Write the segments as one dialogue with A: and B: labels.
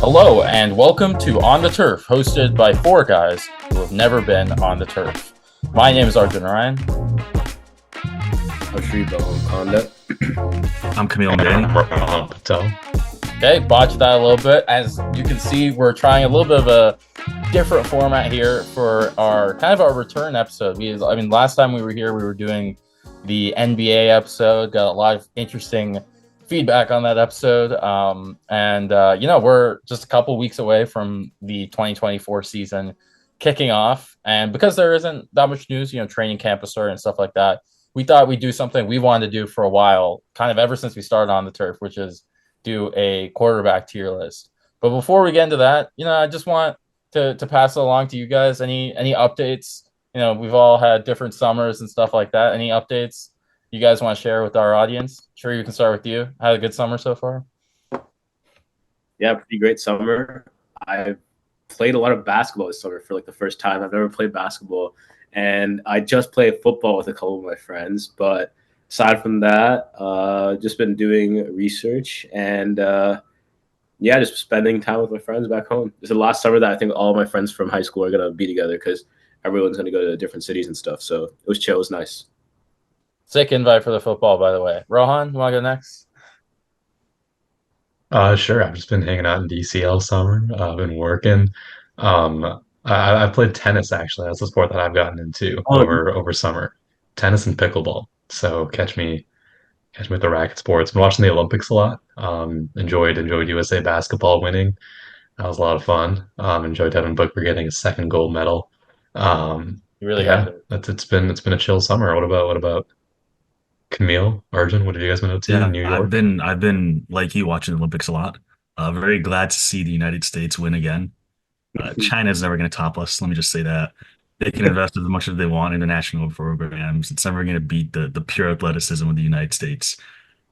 A: Hello and welcome to On the Turf, hosted by four guys who have never been on the turf. My name is Arjun Ryan.
B: I'm Shriba Honda.
C: I'm Camille Manning.
A: Okay, botched that a little bit. As you can see, we're trying a little bit of a different format here for our return episode. Last time we were here, we were doing the NBA episode. Got a lot of interesting feedback on that episode. We're just a couple weeks away from the 2024 season kicking off. And because there isn't that much news, training camp has started and stuff like that, we thought we'd do something we wanted to do for a while, kind of ever since we started On the Turf, which is do a quarterback tier list. But before we get into that, I just want to pass it along to you guys. Any updates? We've all had different summers and stuff like that. Any updates you guys want to share with our audience? Sure, you can start with you. Had a good summer so far?
B: Yeah, pretty great summer. I've played a lot of basketball this summer for the first time. I've never played basketball, and I just played football with a couple of my friends. But aside from that, just been doing research and just spending time with my friends back home. This is the last summer that I think all of my friends from high school are gonna be together because everyone's gonna go to different cities and stuff. So it was chill. It was nice.
A: Sick invite for the football, by the way. Rohan, you want to go next?
C: Sure. I've just been hanging out in DC all summer. I've been working. I played tennis actually. That's a sport that I've gotten into over summer. Tennis and pickleball. So catch me with the racket sports. Been watching the Olympics a lot. Enjoyed USA basketball winning. That was a lot of fun. Enjoyed Devin Booker getting his second gold medal.
A: You really have
C: it's been a chill summer. What about Camille, Arjun? What have you guys been up to in New York?
D: I've been like you watching the Olympics a lot. Very glad to see the United States win again. China's never going to top us. Let me just say that. They can invest as much as they want in the national programs. It's never going to beat the pure athleticism of the United States.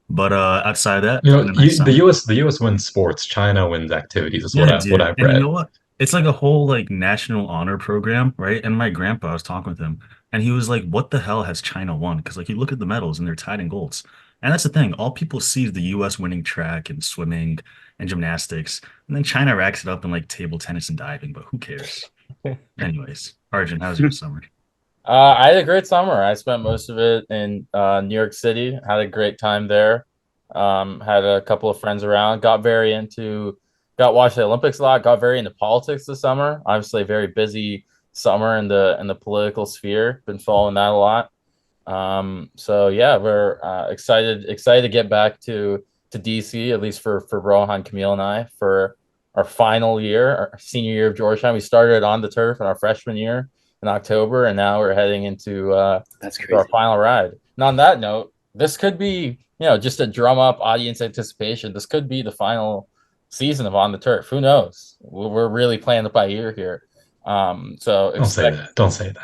D: But outside of that,
C: the U.S. wins sports, China wins activities. Is what I've read.
D: And you know what? It's like a whole national honor program, right? And my grandpa, I was talking with him, and he was like, "What the hell has China won?" Because you look at the medals and they're tied in golds. And that's the thing. All people see is the U.S. winning track and swimming and gymnastics, and then China racks it up in table tennis and diving. But who cares? Anyways, Arjun, how's your summer?
A: I had a great summer. I spent most of it in New York City. Had a great time there. Had a couple of friends around. Got watched the Olympics a lot. Got very into politics this summer. Obviously, a very busy summer in the political sphere. Been following that a lot. We're excited to get back to DC, at least for Rohan, Camille, and I, for our final year, our senior year of Georgetown. We started On the Turf in our freshman year in October, and now we're heading into our final ride. And on that note, this could be, just to drum up audience anticipation, this could be the final season of On the Turf. Who knows? We're really playing it by ear here.
C: Don't say that.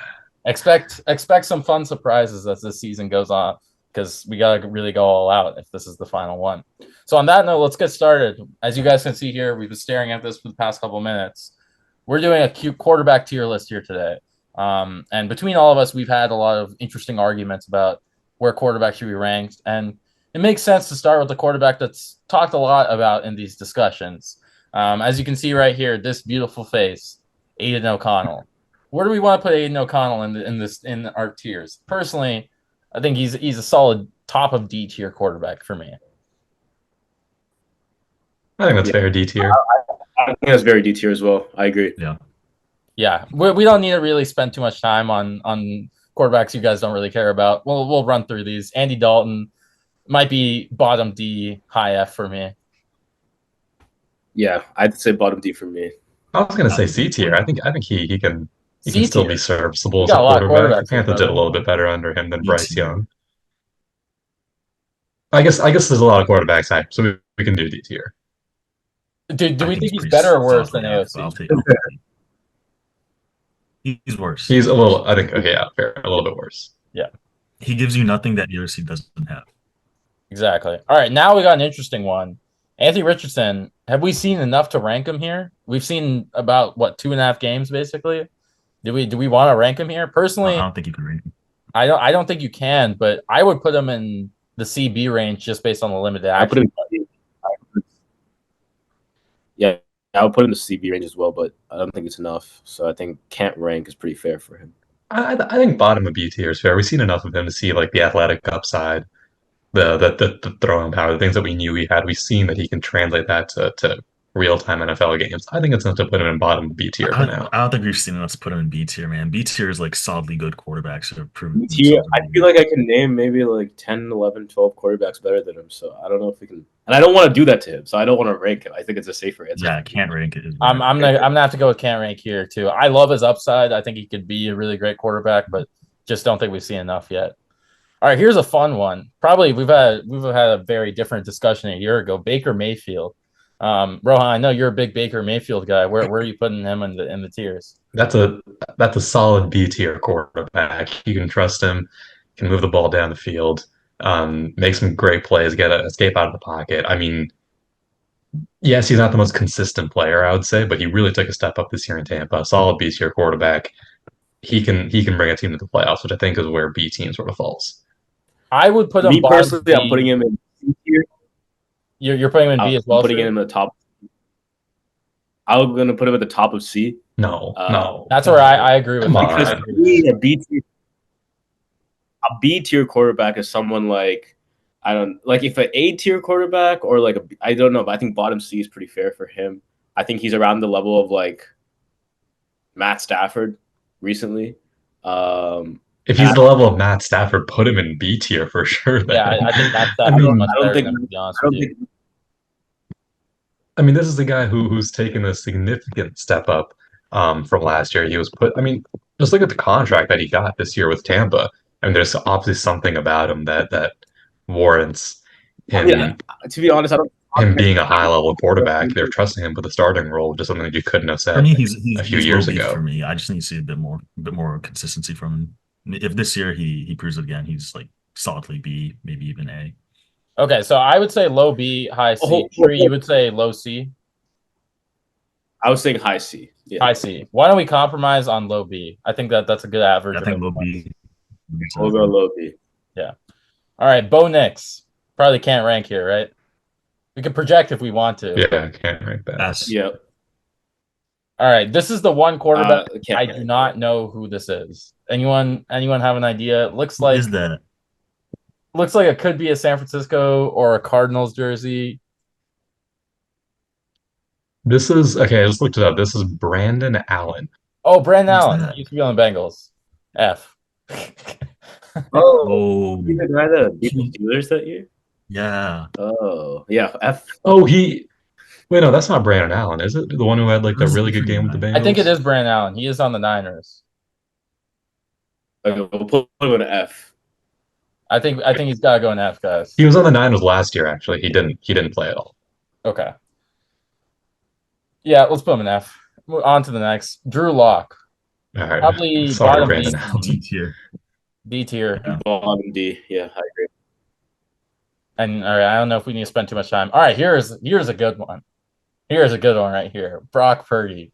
A: Expect some fun surprises as this season goes on, because we gotta really go all out if this is the final one. So on that note, let's get started. As you guys can see here, we've been staring at this for the past couple minutes. We're doing a cute quarterback tier list here today. And between all of us, we've had a lot of interesting arguments about where quarterback should be ranked. And it makes sense to start with the quarterback that's talked a lot about in these discussions. As you can see right here, this beautiful face, Aidan O'Connell. Where do we want to put Aidan O'Connell in our tiers? Personally, I think he's a solid top of D tier quarterback for me.
C: I think that's fair, D tier.
B: I think that's very D tier as well. I agree.
A: Yeah. We don't need to really spend too much time on quarterbacks you guys don't really care about. We'll run through these. Andy Dalton might be bottom D, high F for me.
B: Yeah, I'd say bottom D for me.
C: I was gonna say C tier. I think he can still be serviceable as
A: a
C: quarterback. Panther did a little bit better under him than Bryce Young. I guess there's a lot of quarterbacks high, so we can do D tier.
A: Do we think he's better or worse than AOC?
D: He's worse.
C: He's a little, I think, okay, yeah, fair. A little bit worse.
A: Yeah.
D: He gives you nothing that AOC doesn't have.
A: Exactly. All right, now we got an interesting one. Anthony Richardson, have we seen enough to rank him here? We've seen about, 2.5 games, basically? Do we want to rank him here? Personally,
D: I don't think you can rank him.
A: I don't think you can, but I would put him in the CB range just based on the limited action.
B: Yeah, I would put him in the CB range as well, but I don't think it's enough. So I think can't rank is pretty fair for him.
C: I think bottom of B tier is fair. We've seen enough of him to see like the athletic upside, the throwing power, the things that we knew he had. We've seen that he can translate that to real time NFL games. I think it's enough to put him in bottom B tier for now.
D: I don't think we've seen enough to put him in B tier, man. B tier is like solidly good quarterbacks that have proven
B: B tier,
D: themselves.
B: I feel like I can name maybe like 10, 11, 12 quarterbacks better than him. So I don't know if we can. And I don't want to do that to him. So I don't want to rank him. I think it's a safer answer.
D: Yeah, can't rank it.
A: I'm gonna have to go with can't rank here too. I love his upside. I think he could be a really great quarterback, but just don't think we've seen enough yet. All right, here's a fun one. Probably we've had a very different discussion a year ago. Baker Mayfield. Rohan, I know you're a big Baker Mayfield guy. Where are you putting him in the tiers?
C: That's a solid B tier quarterback. You can trust him. Can move the ball down the field. Make some great plays. Get an escape out of the pocket. I mean, yes, he's not the most consistent player, I would say, but he really took a step up this year in Tampa. Solid B tier quarterback. He can bring a team to the playoffs, which I think is where B team sort of falls.
A: I would put him.
B: Me personally, I'm putting him in C tier.
A: You're putting him in B as well.
B: I'm putting him in the top. I'm going to put him at the top of C.
C: No.
A: That's where I agree with
C: Come
A: you.
C: on.
B: Because to me, a B tier quarterback is someone like, I don't like if an A tier quarterback or like I don't know, but I think bottom C is pretty fair for him. I think he's around the level of like Matt Stafford recently.
C: If he's the level of Matt Stafford, put him in B tier for sure. Then.
A: Yeah, I think that's
C: I mean,
A: much
B: I don't
A: better
B: think-
A: than him, to be honest
B: I don't
A: with you.
B: think
C: I mean, this is the guy who's taken a significant step up from last year. He was put. I mean, just look at the contract that he got this year with Tampa. I mean, there's obviously something about him that warrants him
B: Yeah. to be honest, I don't.
C: him being a high level quarterback. They're trusting him for the starting role, which is something that you couldn't have
D: For
C: said
D: me, he's
C: a few
D: he's
C: years
D: low B
C: ago.
D: for me. I just need to see a bit more consistency from him. If this year he proves it again, he's like solidly B, maybe even A.
A: Okay, so I would say low B, high C.
B: Oh,
A: Tree, you would say low C,
B: I was saying high C. Yeah.
A: high C. Why don't we compromise on low B? I think that's a good average.
D: I think low B.
B: We'll go low B.
A: All right, Bo Nix. Probably can't rank here, right? We can project if we want to.
C: Yeah, can't rank that.
D: S.
B: Yeah.
A: All right, this is the one quarterback
B: Can't
A: I
B: rank.
A: do not know who this is. Anyone have an idea? It looks
D: Who
A: like
D: is that?
A: it could be a San Francisco or a Cardinals jersey.
C: This is okay. I just looked it up. This is Brandon Allen.
A: Oh, Brandon
D: Who's
A: Allen.
D: that?
A: He used to be on the Bengals. F.
D: Oh,
B: He's the guy that beat the Steelers that year?
D: yeah.
B: Oh, yeah. F.
C: Oh, wait, no, that's not Brandon Allen, is it? The one who had like the
D: Who's
C: really
D: the
C: good game with the
D: guy?
C: Bengals.
A: I think it is Brandon Allen. He is on the Niners.
B: Okay, we'll put him in F.
A: I think he's got to go in F, guys.
C: He was on the Niners last year. Actually, he didn't play at all.
A: Okay. Yeah, let's put him in F. Move on to the next. Drew Lock.
C: All right.
A: Probably
C: Sorry,
A: bottom
C: Brandon
A: B.
C: Allen.
D: D tier.
A: D tier.
D: Yeah.
B: Bottom D. Yeah, I agree.
A: And all right, I don't know if we need to spend too much time. All right, here's a good one. Here's a good one right here. Brock Purdy.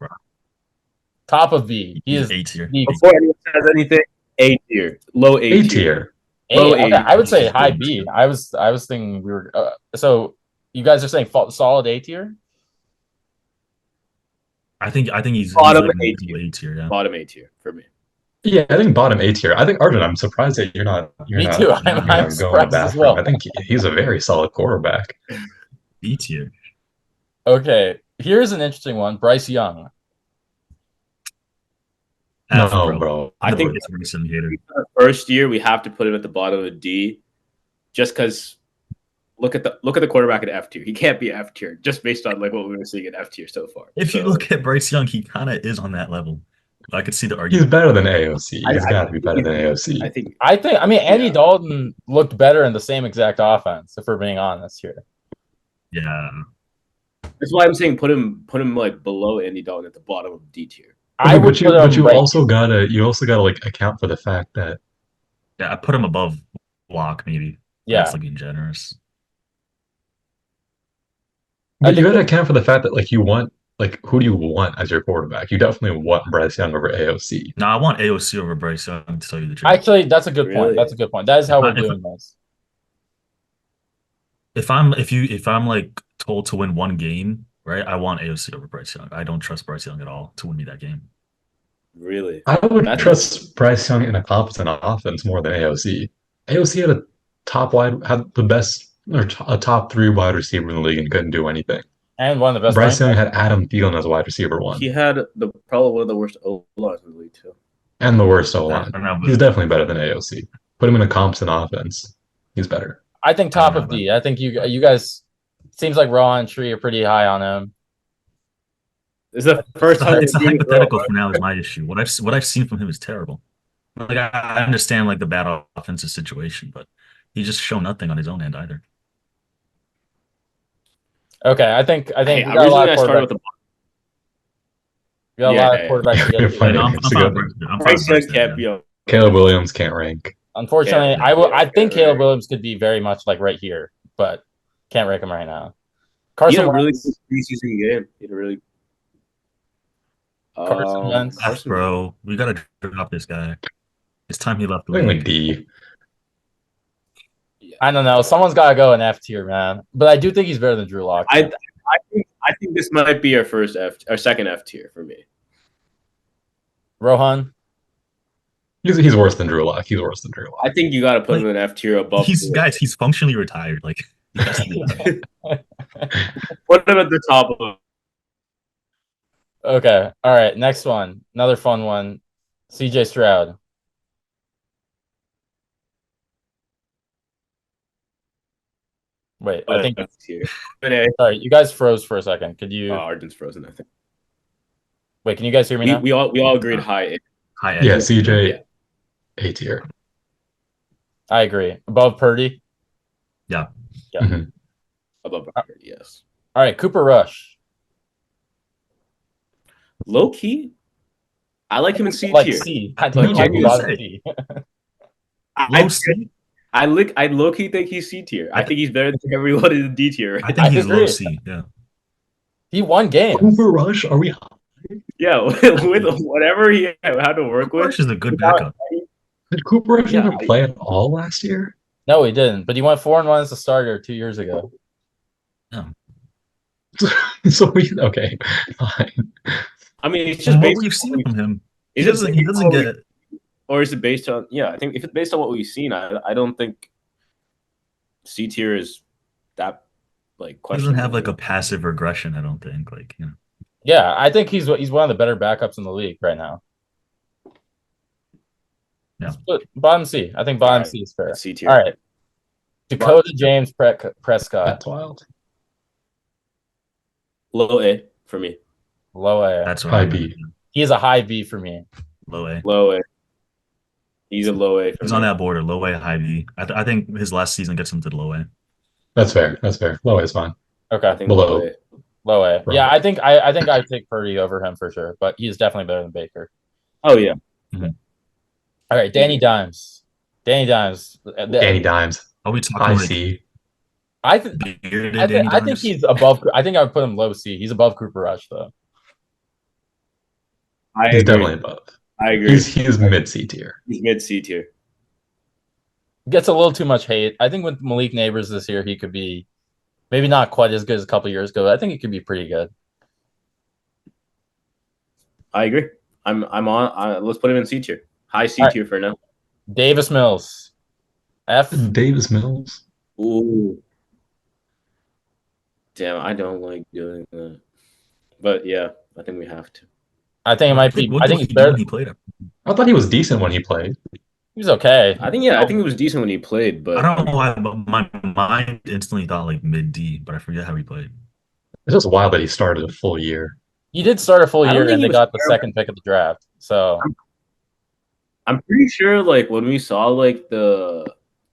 A: Top of B. He is
D: A tier.
A: D.
B: Before anyone says anything, A tier. Low A
C: A
B: tier.
C: tier.
A: A,
B: low
A: okay,
B: A.
A: I would say high B. I was thinking we were so you guys are saying solid A tier?
D: I think he's
B: Bottom
D: like
B: A tier.
D: A tier. Yeah.
B: Bottom A tier for me.
C: Yeah, I think bottom A tier. I think Arjun. I'm surprised that you're not.
A: Me too. I'm
C: going
A: surprised
C: with that
A: as
C: for
A: well.
C: him. I think he's a very solid quarterback.
D: B tier.
A: Okay, here's an interesting one. Bryce Young.
D: F,
C: No, bro.
B: I think
D: it's really some hater.
B: first year we have to put him at the bottom of D, just because. Look at the quarterback at F tier. He can't be F tier just based on like what we were seeing at F tier so far.
D: If you
B: So,
D: look at Bryce Young, he kind of is on that level. I could see the
C: He's
D: argument.
C: better than AOC. He's
B: I
C: got to be better than AOC.
B: I think
A: I mean, Andy
B: Yeah.
A: Dalton looked better in the same exact offense, if we're being honest here.
D: Yeah.
B: that's why I'm saying put him like below Andy Dalton at the bottom of D tier.
A: I would
C: but you,
A: put him
C: but you
A: right-
C: also gotta like account for the fact that
D: Yeah, I put him above Lock, maybe.
A: yeah.
D: That's like being generous.
A: I
C: but you
A: think
C: gotta account for the fact that like you want like who do you want as your quarterback? You definitely want Bryce Young over AOC.
D: No, I want AOC over Bryce Young, to tell you the truth.
A: Actually, that's a good point.
B: Really?
A: That's a good point. That is how we're
D: If I-
A: doing this.
D: if I'm like told to win one game right? I want AOC over Bryce Young. I don't trust Bryce Young at all to win me that game.
B: Really?
C: I would
B: That's-
C: trust Bryce Young in a competent offense more than AOC. AOC had the best or a top 3 wide receiver in the league and couldn't do anything.
A: And one of the best.
C: Bryce Young
A: running
C: had Adam Thielen as wide receiver 1
B: He had probably one of the worst O-lines in the league too.
C: and the worst O
D: I
C: line.
D: don't know,
C: He's
D: but
C: definitely better than AOC. Put him in a competent offense. He's better.
A: I think
D: I don't
A: top
D: know
A: of
D: about
A: D. I think you guys. Seems like Raw and Tree are pretty high on him.
B: This is the first time
D: it's a
B: they've been
D: hypothetical
B: wrong.
D: for now is my issue. What I've seen from him is terrible. Like I understand like the bad offensive situation, but he just shown nothing on his own end either.
A: Okay, I think
B: Hey,
A: we got a lot
B: originally I
A: of
B: started
A: quarterbacks.
B: with the
A: We got a lot of
B: Yeah.
A: quarterbacks. to get
C: You're
A: to.
C: funny.
D: No, I'm
C: It's
D: fine
C: good.
D: with Bryce. I'm fine
B: Bryce
D: with
B: Young
D: Bryce.
B: can't be a
C: Caleb Williams can't rank.
A: Unfortunately,
B: Yeah,
A: I think
B: yeah,
A: Caleb
B: right.
A: Williams could be very much like right here, but can't rank him right now.
B: He
A: Carson
B: had a really
A: Wentz,
B: good preseason game. He had a really
A: Carson Wentz.
B: Carson-
D: Bro, we gotta drop this guy. It's time he left the
C: I think like
D: league.
C: D.
A: I don't know. Someone's got to go in F tier, man. But I do think he's better than Drew Lock.
B: I think this might be our second F tier for me.
A: Rohan.
C: He's worse than Drew Lock. He's worse than Drew Lock.
B: I think you got to put him in F tier above.
D: He's functionally retired. Like he has to be done.
B: Put him at the top of.
A: Okay. All right. Next one. Another fun one. CJ Stroud. Wait, I think.
B: F tier. But, A.
A: Sorry, you guys froze for a second. Could you
B: Arden's frozen. I think
A: wait? Can you guys hear me now?
B: we all agreed high.
D: High
C: Yeah,
D: end.
C: CJ
B: Yeah.
C: A tier.
A: I agree. Above Purdy.
C: Mhm.
B: Above yes.
A: All right, Cooper Rush.
B: Low key, I like him in C
A: Like
B: tier.
A: C. I
D: Like,
A: think
B: what do you
A: bottom
D: say?
A: C.
D: Low C?
B: I low key think he's C tier. I think he's better than everyone in D tier.
D: I think he's
A: agree.
D: low C. Yeah.
A: He won games.
C: Cooper Rush? Are we?
B: Yeah, with whatever he had to work with.
D: Rush is a good backup.
C: Did Cooper Rush
B: Yeah,
C: even play at all last year?
A: No, he didn't. But he went 4-1 as a starter 2 years ago.
C: So okay, fine.
B: I mean, it's just
D: What
B: based
D: we've
B: on
D: seen from him, he
B: Is it
D: doesn't
B: based on what
D: get.
B: or is it based on? Yeah, I think if it's based on what we've seen, I don't think C tier is that like
D: He
B: question.
D: doesn't have like a passive regression. I don't think. Like you know.
A: Yeah, I think he's one of the better backups in the league right now.
D: Yeah.
A: But bottom C. I think bottom
B: Alright.
A: C is fair.
B: C tier.
A: All right. Dakota James Prescott.
C: That's wild.
B: Low A for me.
A: Low A.
D: That's what
C: High
D: I
C: B.
A: He is a high B for me.
D: Low A.
B: Low A. He's a low A. For
D: He's
B: me.
D: on that border. Low A, high B. I think his last season gets him to the low A.
C: That's fair. That's fair. Low is fine.
B: I
A: Okay.
B: think
C: Below.
B: low A.
A: Low A.
C: Right.
A: Yeah, I think I'd take Purdy over him for sure, but he's definitely better than Baker.
B: Oh yeah.
A: All right, Danny Dimes. Danny Dimes.
C: Danny Dimes.
D: Are we talking
C: High
D: like
C: C.
D: bearded
A: I
D: Danny
A: think
D: Dimes?
A: he's above. I think I would put him low C. He's above Cooper Rush though.
B: I
C: He's
B: agree.
C: definitely above.
B: I agree.
C: He's mid C tier.
B: He's mid C tier.
A: Gets a little too much hate. I think with Malik Neighbors this year, he could be maybe not quite as good as a couple years ago, but I think he could be pretty good.
B: I agree. I'm on. Let's put him in C tier. High C
A: All right.
B: tier for now.
A: Davis Mills. F.
C: Davis Mills.
B: Ooh. Damn, I don't like doing that. But yeah, I think we have to.
A: I think it might be.
D: What
A: I
D: did
A: think
D: he
A: he's
D: do when
A: better.
D: he played it?
C: I thought he was decent when he played.
A: He was okay.
B: I think it was decent when he played, but
D: I don't know why, but my mind instantly thought like mid D, but I forget how he played.
C: It's just wild that he started a full year.
A: He did start a full
B: I don't
A: year,
B: think
A: and
B: he
A: they
B: was
A: got the
B: terrible.
A: second pick of the draft. So
B: I'm pretty sure like when we saw like a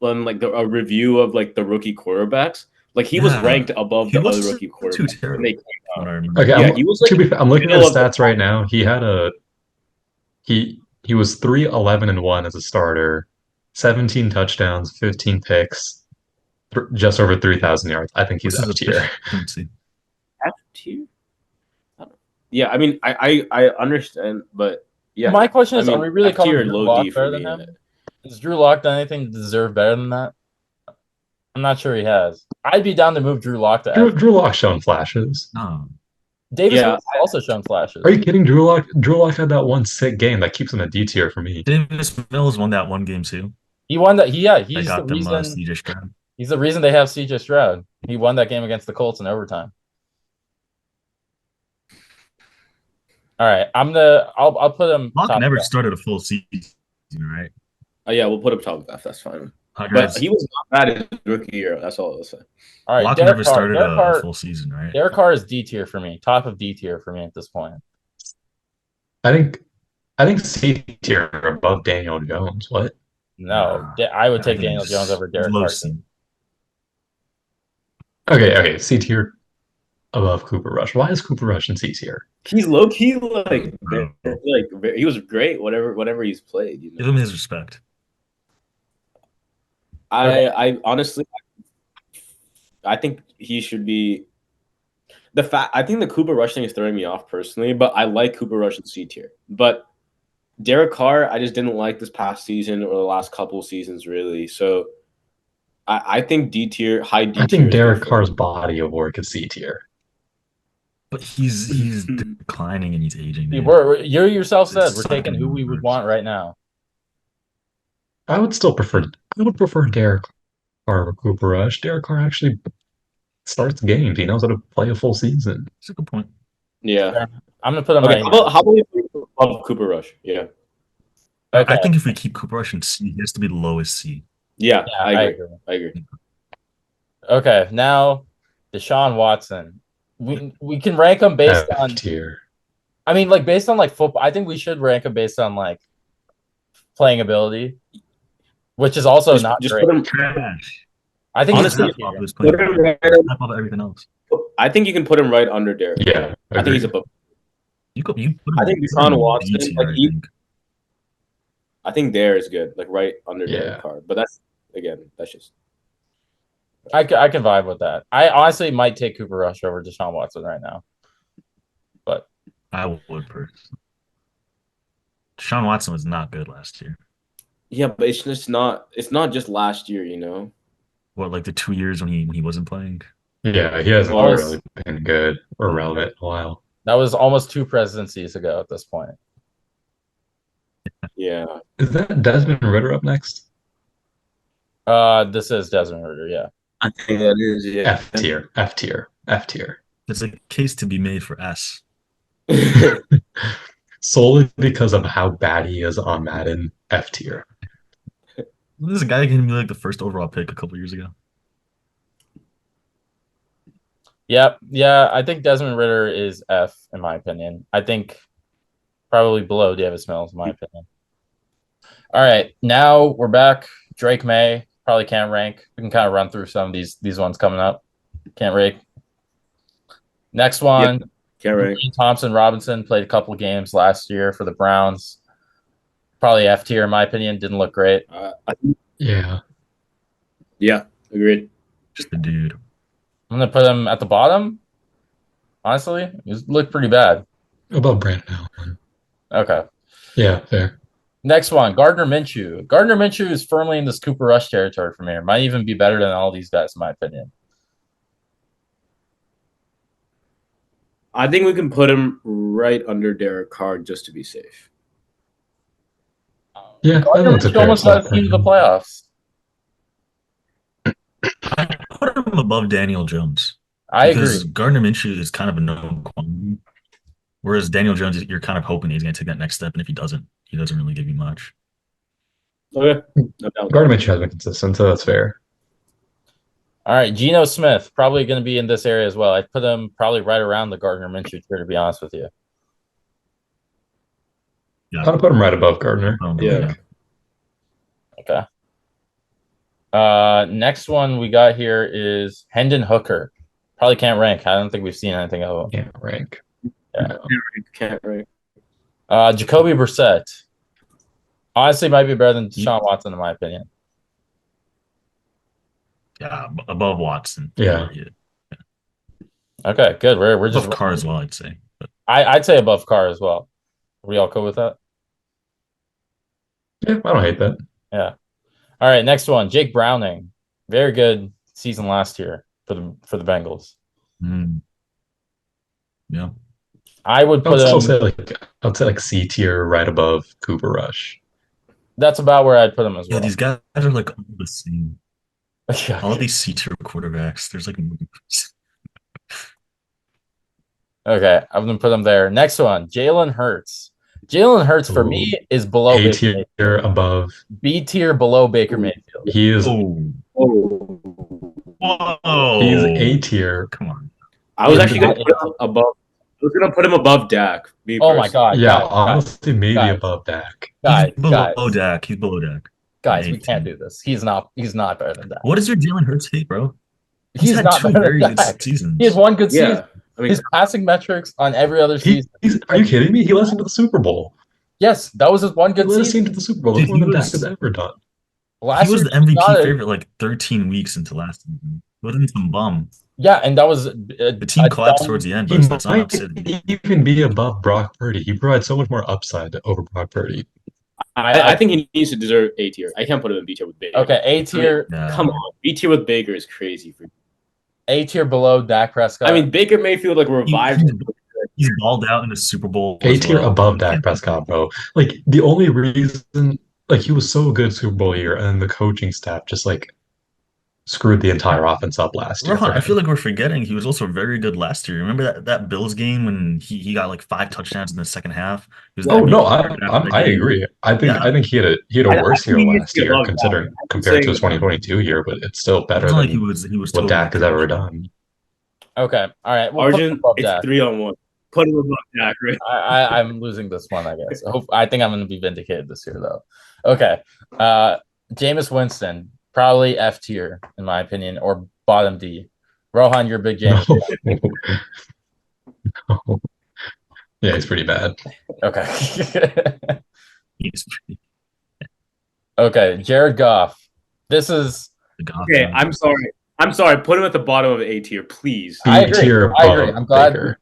B: review of like the rookie quarterbacks, like he was
D: Yeah.
B: ranked above
D: He
B: the other
D: wasn't
B: rookie
D: too
B: quarterbacks.
D: terrible.
B: when they came
D: What
B: out.
D: I remember.
C: Okay,
B: Yeah, he was like
C: to be fair, I'm looking at
B: middle
C: his
B: of the
C: stats right now. He was 3-11-1 as a starter, 17 touchdowns, 15 picks, just over 3,000 yards. I think he's
D: This is
C: F
D: a
C: tier.
D: Let's see.
B: F tier. Yeah, I mean, I understand, but yeah,
A: my question
B: I
A: is:
B: mean,
A: Are we really
B: F
A: calling
B: tier,
A: Drew
B: low
A: Lock
B: D for
A: better than
B: me.
A: him? Has Drew Lock done anything to deserve better than that? I'm not sure he has. I'd be down to move Drew Lock to F.
C: Drew Lock shown flashes.
D: No,
A: Davis
B: Yeah,
A: Mills has also shown flashes.
C: Are you kidding? Drew Lock had that one sick game that keeps him a D tier for me.
D: Davis Mills won that one game too.
A: He won that. Yeah,
D: I
A: he's the
D: got them
A: reason.
D: CJ Stroud.
A: He's the reason they have CJ Stroud. He won that game against the Colts in overtime. All right, I'll put him.
D: Lock
A: top
D: never
A: left.
D: started a full season, right?
B: yeah, we'll put him top left. That's fine. But
D: Guys,
B: he was not bad in his rookie year. That's all I'll say.
A: All right,
D: Lock
A: Derek
D: never
A: Carr.
D: started
A: Derek
D: a
A: Carr,
D: full season, right?
A: Derek Carr is D tier for me. Top of D tier for me at this point.
C: I think C tier above Daniel Jones. What?
A: No, I would take
D: think
A: Daniel
D: he's
A: Jones over Derek
D: low
A: Carr.
D: C.
C: Okay, C tier above Cooper Rush. Why is Cooper Rush in C tier?
B: He's low key he was great. Whatever he's played.
D: Give him his respect.
B: I honestly, I think he should be. I think the Cooper Rush thing is throwing me off personally, but I like Cooper Rush in C tier. But Derek Carr, I just didn't like this past season or the last couple of seasons really. So I think D tier, high D tier.
C: I think
B: is
C: Derek
B: good for
C: Carr's
B: him.
C: body of work is C tier.
D: But he's declining and he's aging. man.
A: You yourself said
D: It's
A: we're taking who we would
D: numbers.
A: want right now.
C: I would prefer Derek Carr over Cooper Rush. Derek Carr actually starts games. He knows how to play a full season.
D: That's a good point.
B: Yeah.
A: I'm gonna put him
B: Okay.
A: right.
B: How about we put him above Cooper Rush? Yeah.
A: Okay.
D: I think if we keep Cooper Rush in C, he has to be the lowest C.
B: Yeah.
A: Yeah,
B: I agree.
A: Okay, now Deshaun Watson. We can rank him based
C: F
A: on.
C: tier.
A: I mean, like based on like football. I think we should rank him based on like playing ability, which is also not
B: Just
A: great.
B: put him.
D: Trash.
A: I think
B: Honestly,
A: he's
D: Top of his
B: Put
D: playing.
B: him right,
D: Top of everything else.
B: I think you can put him right under Derek.
C: Yeah,
B: I think he's above.
D: You put him
B: I think
D: put him
B: Deshaun
D: in
B: Watson,
D: D tier,
B: like,
D: I
B: he-
D: think.
B: I think there is good, like right under
C: Yeah.
B: Derek Carr. But that's just.
A: I can vibe with that. I honestly might take Cooper Rush over Deshaun Watson right now. But
D: I would personally. Deshaun Watson was not good last year.
B: Yeah, but it's just not. It's not just last year, you know.
D: What, like the 2 years when he wasn't playing?
C: Yeah, he hasn't
A: Well,
C: really been good or relevant in a while.
A: that was almost 2 presidencies ago at this point.
B: Yeah.
C: Is that Desmond Ritter up next?
A: This is Desmond Ritter, yeah.
B: I think that is. Yeah.
C: F tier. F tier. F tier.
D: There's a case to be made for S.
C: Solely because of how bad he is on Madden. F tier.
D: This guy can be like the first overall pick a couple years ago.
A: Yep. Yeah, I think Desmond Ritter is F in my opinion. I think probably below Davis Mills in my opinion. All right, now we're back. Drake May probably can't rank. We can kind of run through some of these ones coming up. Can't rank. Next one,
B: Can't rank.
A: Thompson Robinson played a couple games last year for the Browns. Probably F tier in my opinion. Didn't look great.
C: Yeah.
B: Yeah. Agreed.
D: Just the dude.
A: I'm gonna put him at the bottom. Honestly, he looked pretty bad.
C: Above Brandon Allen.
A: Okay.
C: Yeah, fair.
A: Next one, Gardner Minshew. Gardner Minshew is firmly in this Cooper Rush territory for me. It might even be better than all these guys, in my opinion.
B: I think we can put him right under Derek Carr just to be safe.
C: Yeah, I
A: Gardner
C: think it's a
A: Minshew
C: fair
A: almost got
C: spot
A: us
C: for
A: into the
C: him.
A: playoffs.
D: I put him above Daniel Jones.
A: I
D: Because
A: agree.
D: Gardner Minshew is kind of a known quantity. Whereas Daniel Jones, you're kind of hoping he's going to take that next step. And if he doesn't really give you much.
B: Okay. No doubt.
C: Gardner Minshew has been consistent, so that's fair.
A: All right, Geno Smith probably going to be in this area as well. I put him probably right around the Gardner Minshew tier, to be honest with you.
D: Yeah.
C: I'm gonna put him right above Gardner.
B: Yeah.
A: Okay. Next one we got here is Hendon Hooker. Probably can't rank. I don't think we've seen anything of him.
C: Can't rank.
A: Yeah.
C: No.
B: Can't rank.
A: Jacoby Brissett. Honestly, might be better than Deshaun Watson, in my opinion.
D: Yeah, above Watson.
C: Yeah.
A: Okay, good. We're just
D: Above Carr as well, I'd say. But
A: I'd say above Carr as well. Are we all cool with that?
C: Yeah, I don't hate that.
A: Yeah. All right, next one, Jake Browning. Very good season last year for the Bengals.
D: yeah.
A: I would
C: I
A: put
C: would still
A: him.
C: say like C tier, right above Cooper Rush.
A: That's about where I'd put him as
D: Yeah,
A: well.
D: these guys are like all the same.
A: Yeah.
D: All these C-tier quarterbacks. There's like
A: Okay, I'm gonna put him there. Next one, Jalen Hurts. Jalen Hurts for me is below
C: A
A: Baker
C: tier
A: Mayfield.
C: above.
A: B tier below Baker Mayfield.
C: He is.
D: oh,
B: Oh,
C: He's
D: whoa.
C: A tier.
D: Come on.
B: I was
A: He's
B: actually gonna
A: not
B: put him above. I was gonna put him above Dak. Me
A: Oh my
B: personally.
A: god,
C: Yeah,
A: guys,
C: honestly, maybe
A: guys.
C: above Dak.
A: guys,
D: He's below
A: guys,
D: Dak. He's below Dak.
A: guys, we
D: 18.
A: can't do this. He's not better than that.
D: What is your Jalen Hurts hate, bro?
A: He's
D: had
A: not
D: two
A: better
D: very
A: than
D: good
A: Dak.
D: seasons.
A: He has one good
B: Yeah,
A: season.
B: I mean,
A: His passing metrics on every other season.
C: Are you kidding me? He led us into the Super Bowl.
A: Yes, that was his one
C: He
A: good
C: led us
A: season.
C: into the Super Bowl.
D: Dude,
C: That's more
D: he
C: than Dak
D: was-
C: has ever done.
A: Last
D: He was
A: year,
D: the MVP
A: not a-
D: favorite like 13 weeks into last season. Wasn't some bum.
A: Yeah, and that was
D: The team collapsed towards the end,
C: He
D: but that's not
C: might
D: upsetting.
C: even be above Brock Purdy. He provides so much more upside over Brock Purdy.
B: I think he needs to deserve A tier. I can't put him in B tier with Baker.
A: Okay, A tier,
D: Yeah.
B: Come on, B tier with Baker is crazy.
A: A tier below Dak Prescott.
B: I mean, Baker Mayfield like revived.
D: He's balled out in the Super Bowl.
C: A
D: as
C: tier
D: well.
C: above Dak Prescott, bro. Like the only reason, like he was so good Super Bowl year, and the coaching staff just like screwed the entire offense up last year.
D: Rohan,
C: for
D: I
C: him.
D: feel like we're forgetting he was also very good last year. Remember that Bills game when he got like 5 touchdowns in the second half? He was the
C: Oh no,
D: MVP after the
C: I
D: game.
C: agree. I
D: Yeah.
C: think he had a
B: I
C: worse
B: think
C: year
B: he needs
C: last
B: to be
C: year
B: above
C: considering
B: Dak. I'm
C: compared to his
B: saying-
C: 2022 year, but it's still
D: It
C: better
D: wasn't like
C: than
D: he was
C: what
D: totally
C: Dak has ever
D: trash.
C: done.
A: Okay, all right. We'll put him
B: Arjun,
A: above
B: it's
A: Dak.
B: 3-on-1. Put him above Dak, right?
A: I'm losing this one, I guess. I think I'm going to be vindicated this year, though. Okay, Jameis Winston, probably F tier in my opinion, or bottom D. Rohan, you're a big Jameis.
C: No. Yeah, he's pretty bad.
A: Okay.
D: He's
A: Okay, Jared Goff. This is.
D: the god.
B: Okay, I'm sorry. Put him at the bottom of A tier, please.
A: I
C: B
A: agree.
C: tier
A: I agree.
C: above
A: I'm glad.
C: Baker.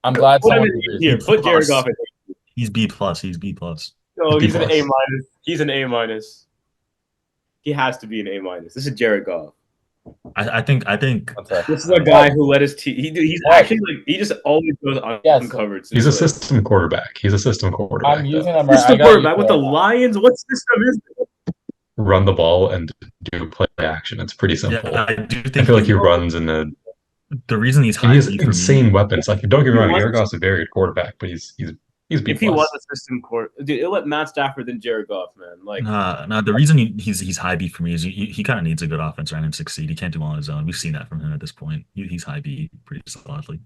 A: I'm glad
B: Put him
A: someone
B: in A
A: agrees.
B: tier. Put Jared Goff in A.
D: He's B plus. He's B plus.
B: No,
C: B
B: he's an
C: plus.
B: A minus. He's an A minus. He has to be an A minus. This is Jared Goff.
D: I think
A: One sec.
B: This is a guy who let his team. He's
A: What?
B: actually like he just always goes
A: Yes.
B: uncovered.
C: He's a
B: Since, like,
C: system quarterback. He's a system quarterback.
A: I'm
C: though.
A: using them.
B: System
A: I got
B: quarterback
A: you.
B: with the Lions. What system is it?
C: Run the ball and do play action. It's pretty
D: yeah,
C: simple.
D: I do think
C: I feel like he runs in the.
D: the reason he's
C: And
D: high
C: he has
D: B for me-
C: insane weapons. Like don't get me wrong,
B: He
C: Jared
B: was-
C: Goff's a very good quarterback, but he's B
B: If he
C: plus.
B: was a system quarterback, dude, it'll let Matt Stafford than Jared Goff, man. Like,
D: Nah, the reason he's high B for me is he kind of needs a good offense around him to succeed. He can't do all on his own. We've seen that from him at this point. He's high B pretty solidly.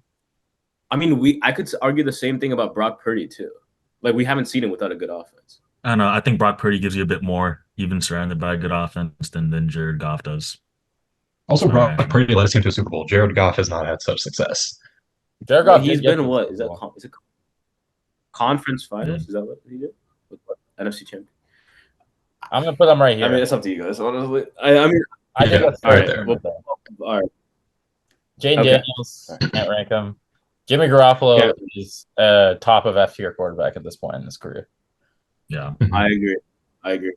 B: I mean, I could argue the same thing about Brock Purdy too. Like, we haven't seen him without a good offense.
D: I don't know. I think Brock Purdy gives you a bit more, even surrounded by a good offense, than Jared Goff does.
C: Also, Brock
D: Alright.
C: Purdy led us into a Super Bowl. Jared Goff has not had such success.
A: Jared
B: But
A: Goff.
B: he's
A: did get
B: been
A: to
B: what?
A: the
B: Is
A: Super
B: that
A: Bowl.
B: is it conference finals?
D: Yeah.
B: Is that what he did? With what? NFC champion.
A: I'm gonna put him right here.
B: I mean, it's up to you guys. Honestly, I mean,
A: I think
C: Yeah,
A: that's
C: right
A: right
C: there.
A: there.
B: all right.
A: Jane
B: Okay.
A: Daniels, can't rank him. Jimmy Garoppolo
B: Yeah.
A: is top of F tier quarterback at this point in his career.
D: Yeah.
B: I agree.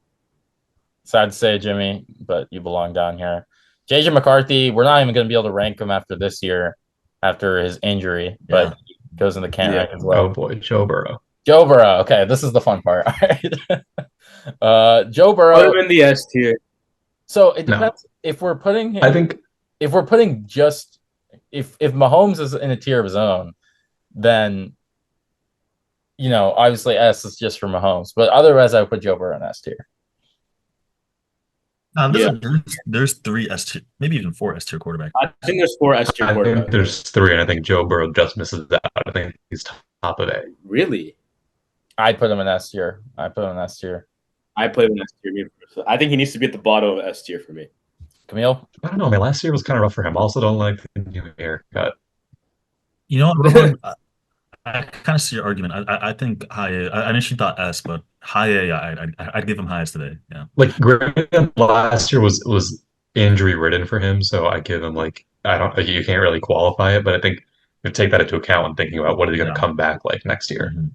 A: Sad to say, Jimmy, but you belong down here. JJ McCarthy, we're not even going to be able to rank him after this year, after his injury, but he goes in the can't
B: Yeah.
A: rank as well.
C: Oh boy, Joe Burrow.
A: Joe Burrow. Okay, this is the fun part. All right. Joe
B: Put
A: Burrow.
B: him in the S tier.
A: So it
C: No.
A: depends if we're putting him.
C: I think
A: if we're putting just if Mahomes is in a tier of his own, then obviously S is just for Mahomes. But otherwise, I would put Joe Burrow in S tier.
D: There's 3 S tier, maybe even 4 S tier quarterbacks.
B: I think there's 4 S tier
C: I think
B: quarterbacks.
C: there's 3, and I think Joe Burrow just misses that. I think he's top of A.
B: Really?
A: I'd put him in S tier. I put him in S tier.
B: I play him in S tier. I think he needs to be at the bottom of S tier for me.
A: Camille.
C: I don't know, man. Last year was kind of rough for him. I also don't like the new haircut.
D: You know what, Rohan? I kind of see your argument. I think high A. I initially thought S, but high A, I'd give him highest today. Yeah.
C: Like Graham last year was injury ridden for him, so I give him you can't really qualify it, but I think you take that into account when thinking about what is he going
D: Yeah.
C: to come back like next year.
D: Mhm.